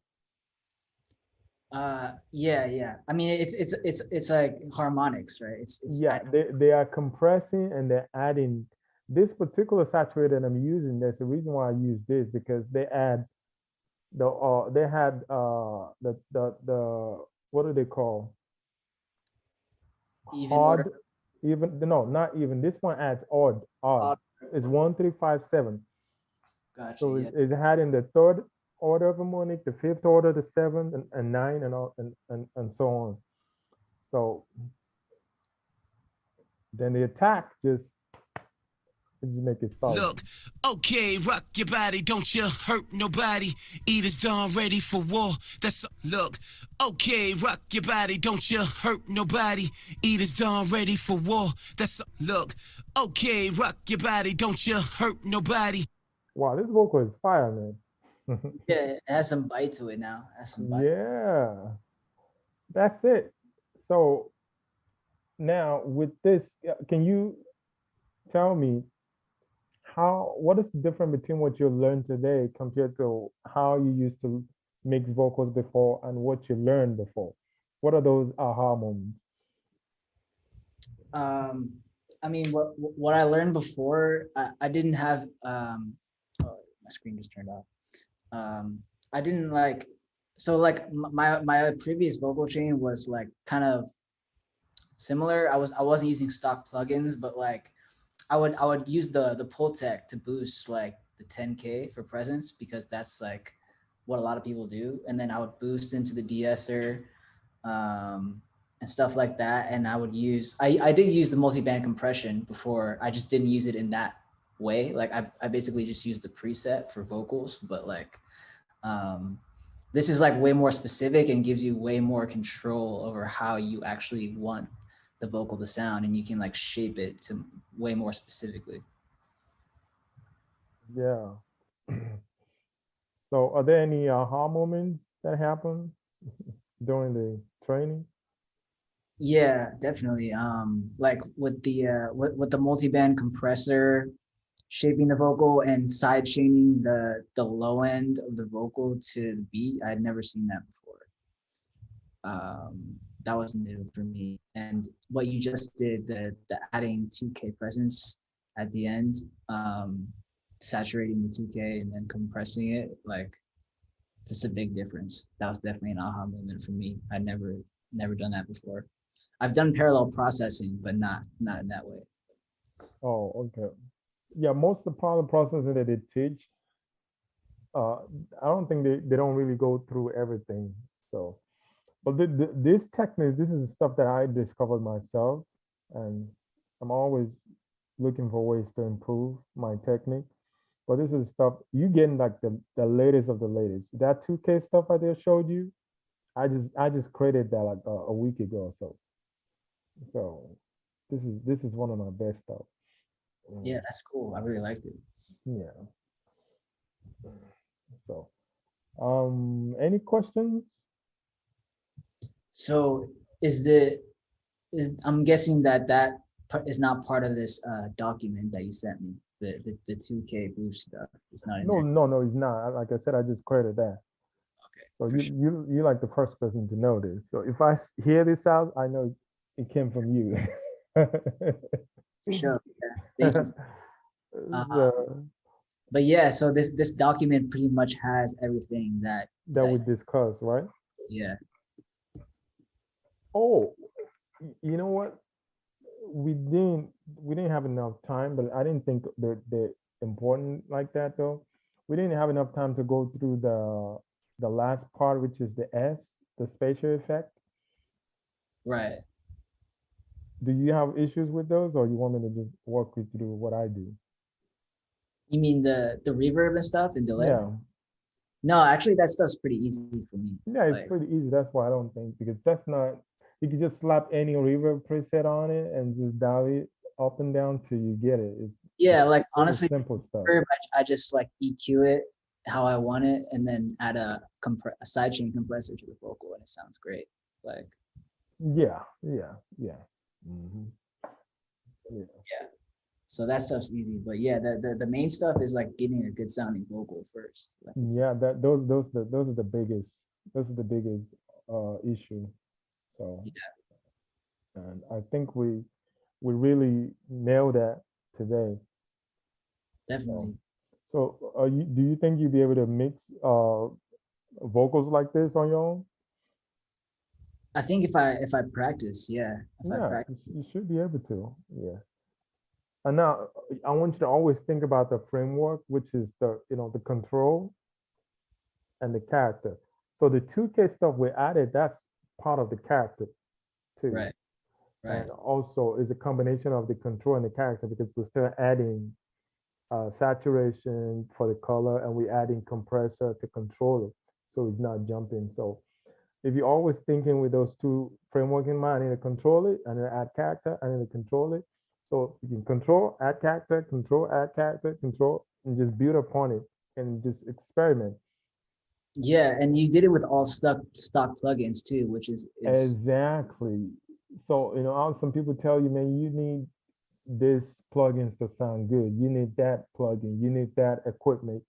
Yeah, yeah. I mean, it's like harmonics, right? It's Yeah, they are compressing and they're adding this particular saturator that I'm using. There's a reason why I use this because they had the what do they call even order. odd, even no, not even, this one adds odd. Odd. It's 1 3 5 7. Gotcha. So Yeah. it's had in the third order of harmonic, the fifth order, the seventh, and nine, and all, and so on. So then the attack just make it solid. Look, okay, rock your body, don't you hurt nobody. Eat is done, ready for war. That's look, okay, rock your body, don't you hurt nobody. Eat is done, ready for war. That's look, okay, rock your body, don't you hurt nobody. Wow, this vocal is fire, man. Yeah, it has some bite to it now. It has some bite. Yeah, that's it. So now with this, can you tell me what is the difference between what you learned today compared to how you used to mix vocals before and what you learned before? What are those aha moments? Um, I mean, what I learned before, I didn't have oh, my screen just turned off. I didn't like, so like my previous vocal chain was like kind of similar. I wasn't using stock plugins, but like I would use the Pultec to boost like the 10K for presence because that's like what a lot of people do, and then I would boost into the de-esser and stuff like that. And I would use I did use the multi-band compression before. I just didn't use it in that way. Like I basically just used the preset for vocals, but like um, this is like way more specific and gives you way more control over how you actually want the vocal to sound, and you can like shape it to way more specifically. Yeah. So are there any aha moments that happen during the training? Yeah, definitely. Like with the multi-band compressor, shaping the vocal and side chaining the low end of the vocal to the beat. I'd never seen that before. That was new for me. And what you just did, the adding 2K presence at the end, saturating the 2K and then compressing it, like that's a big difference. That was definitely an aha moment for me. I'd never done that before. I've done parallel processing, but not in that way. Oh, okay. Yeah, most of the problem processing that they teach, uh, I don't think they don't really go through everything. So, but this technique, this is stuff that I discovered myself, and I'm always looking for ways to improve my technique. But this is stuff you getting like the latest of the latest. That 2K stuff I just showed you, I just created that like a week ago or so. So this is one of my best stuff. Yeah, Mm, that's cool. I really liked it. yeah. So any questions? So is the is I'm guessing that is not part of this document that you sent me. The 2K boost stuff. It's not in No, there. no, no, he's not. Like I said, I just created that. Okay, So for you like the first person to know this. So if I hear this out, I know it came from you. sure. Yeah, thank you. So, But yeah, so this document pretty much has everything that that we discussed, right? yeah. Oh, you know what? We didn't have enough time, but I didn't think they're important like that though. We didn't have enough time to go through the last part, which is the S, the spatial effect. Right. Do you have issues with those, or you want me to just walk you through what I do? You mean the reverb and stuff and delay? Yeah, No, actually that stuff's pretty easy for me. yeah, it's Like pretty easy. That's why I don't think, because that's not. You can just slap any reverb preset on it and just dial it up and down till you get it. It's yeah, like really honestly, simple stuff. reverb, I just like EQ it how I want it and then add a sidechain compressor to the vocal and it sounds great. Like Yeah, yeah, yeah. Hmm. Yeah. yeah. So that stuff's easy. But yeah, the main stuff is like getting a good sounding vocal first. Like, Yeah, that those are the biggest, those are the biggest issue. So, yeah, and I think we really nailed that today. So, definitely. do you think you'd be able to mix vocals like this on your own? I think if I practice, yeah, if I Yeah, practice, you should be able to. Yeah. And now I want you to always think about the framework, which is the control and the character. So the 2K stuff we added, that's part of the character too. right, right. And also is a combination of the control and the character, because we're still adding saturation for the color, and we're adding compressor to control it so it's not jumping. So if you're always thinking with those two framework in mind, I need to control it, I need to add character, I need to control it. So you can control, add character, control, and just build upon it and just experiment. Yeah, and you did it with all stock plugins too, which is Exactly. So, some people tell you, man, you need this plugins to sound good. You need that plugin. You need that equipment.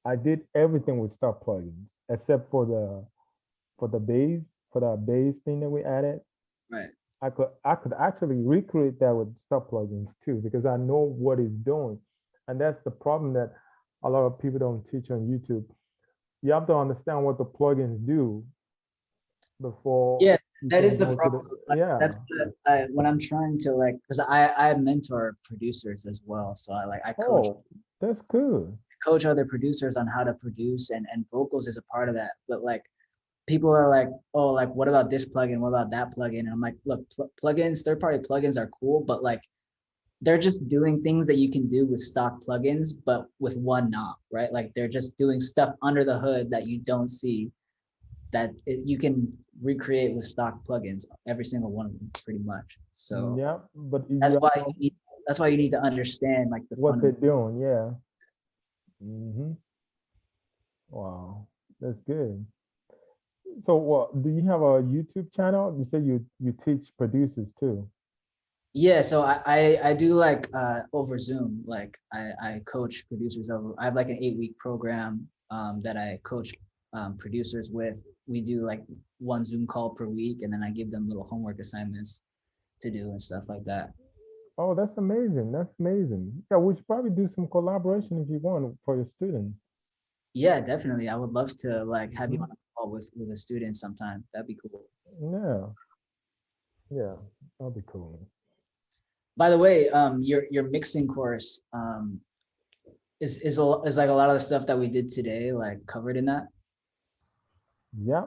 I did everything with stock plugins except for the bass, for that bass thing that we added. right. I could actually recreate that with stock plugins too, because I know what it's doing. And that's the problem that a lot of people don't teach on YouTube. You have to understand what the plugins do before Yeah, you that is can the go to problem. the, Like, yeah. that's what when I'm trying to like, because I mentor producers as well, so I Oh, that's good. coach other producers on how to produce and vocals is a part of that. But like people are like, oh, like what about this plugin? What about that plugin? And I'm like, look, plugins, third party plugins are cool, but like they're just doing things that you can do with stock plugins, but with one knob, right? Like they're just doing stuff under the hood that you don't see you can recreate with stock plugins, every single one of them, pretty much. So Yeah, but you that's have why to you need to understand like the what they're fundamental. doing. Yeah. Hmm. Wow, that's good. So, what do you have a YouTube channel? You say you teach producers too. Yeah, so I do like over Zoom, like I coach producers over. I have like an 8 week program that I coach producers with. We do like one Zoom call per week, and then I give them little homework assignments to do and stuff like that. Oh, that's amazing. That's amazing. Yeah, we should probably do some collaboration if you want for your students. Yeah, definitely. I would love to like have you Hmm. on a call with a student sometime. That'd be cool. Yeah, yeah, that'll be cool. By the way, your mixing course is like a lot of the stuff that we did today like covered in that. Yeah,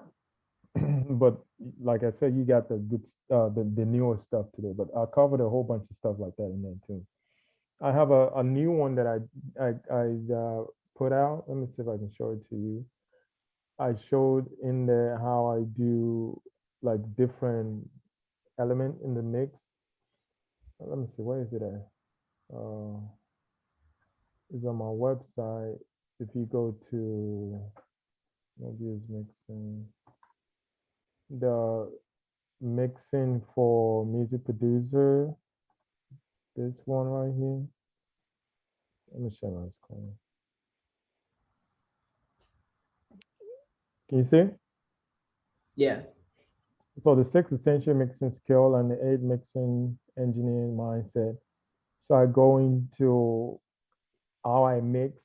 but like I said, you got the good, the newer stuff today. But I covered a whole bunch of stuff like that in there too. I have a new one that I put out. Let me see if I can show it to you. I showed in there how I do like different element in the mix. Let me see, where is it at? It's on my website. If you go to maybe it's mixing the mixing for music producer. This one right here. Let me share my screen. Can you see? Yeah. So the 6 essential mixing skill and the 8 mixing engineering mindset. So I go into how I mix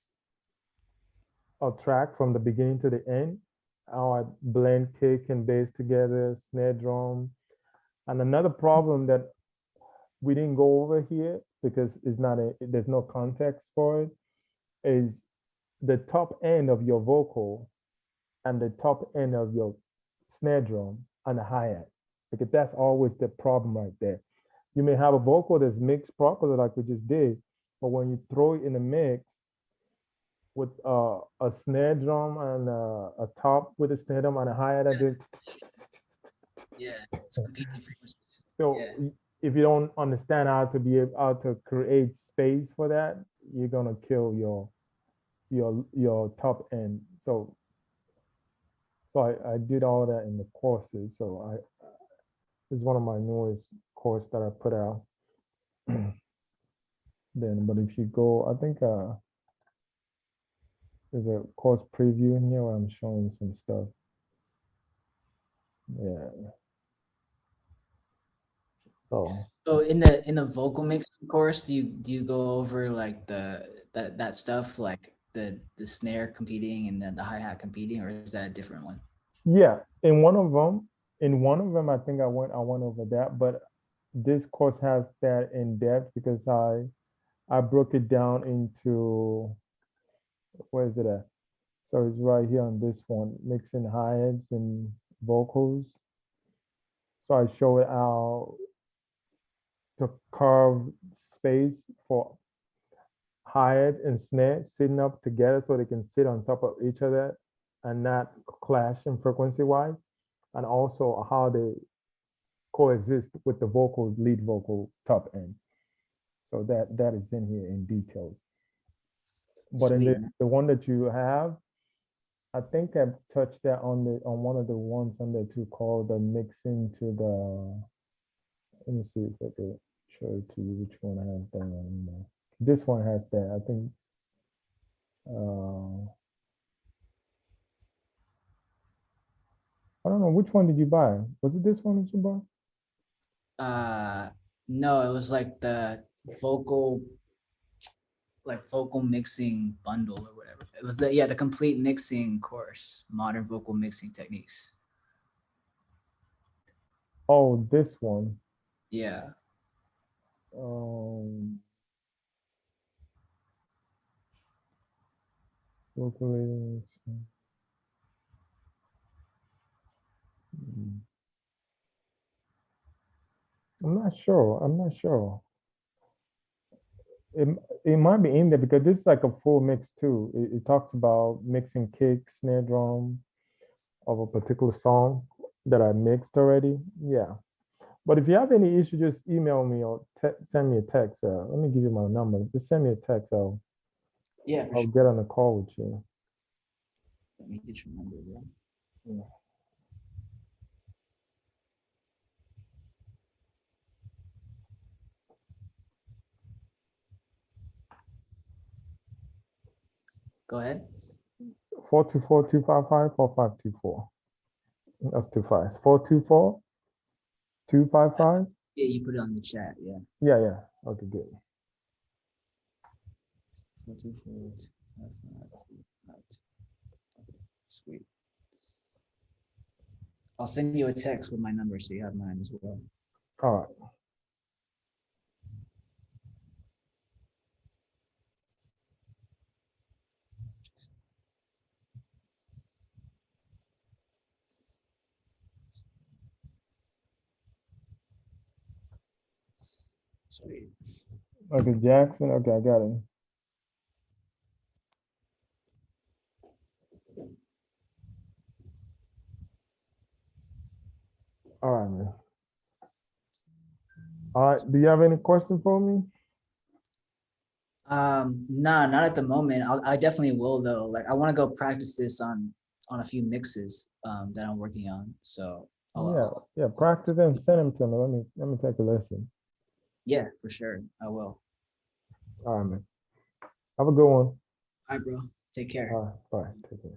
a track from the beginning to the end, how I blend kick and bass together, snare drum. And another problem that we didn't go over here because it's not there's no context for it is the top end of your vocal and the top end of your snare drum and the hi-hat, because that's always the problem right there. You may have a vocal that's mixed properly like we just did, but when you throw it in a mix with a snare drum and a top with a snare drum and a hi-hat and then Yeah. It's competing frequencies. so Yeah. if you don't understand how to be able how to create space for that, you're gonna kill your top end. So I did all that in the courses. So it's one of my newest course that I put out. Then, but if you go, I think there's a course preview in here where I'm showing some stuff. Yeah. So So in the vocal mixing course, do you go over like that stuff like the snare competing and then the hi-hat competing, or is that a different one? yeah, in one of them, I think I went over that, but this course has that in depth because I broke it down into where is it at? So it's right here on this one, mixing hi-hats and vocals. So I show it how to carve space for hi-hat and snare sitting up together so they can sit on top of each other and not clash in frequency wise, and also how they coexist with the vocal lead vocal top end. So that is in here in detail. But in Sweet. the one that you have, I think I've touched that on one of the ones on there too called the mixing to the. Let me see if I can show it to you. Which one has that on there? This one has that. I think. I don't know which one did you buy. Was it this one that you bought? Uh no, it was like the vocal vocal mixing bundle or whatever. It was the complete mixing course, modern vocal mixing techniques. Oh, this one. Yeah. Um, vocally. I'm not sure. I'm not sure. It, it might be in there because this is like a full mix too. It talks about mixing kick, snare drum of a particular song that I mixed already. Yeah. But if you have any issue, just email me or send me a text. Let me give you my number. Just send me a text. Yeah, for I'll sure. get on a call with you. Let me get your number, bro. Yeah. Go ahead. 424-255-4524. That's 25. 424-255. Yeah, you put it on the chat. Yeah. Yeah, yeah. Okay, good. 424. Sweet. I'll send you a text with my number so you have mine as well. All right. Sweet. Okay, Jackson. Okay, I got it. All right, man. All right. Do you have any questions for me? Nah, not at the moment. I definitely will though. Like I want to go practice this on a few mixes that I'm working on. So Yeah, yeah. Practice and send them to me. Let me take a listen. Yeah, for sure. I will. All right, man. Have a good one. All right, bro. Take care. All right, bye. Take care.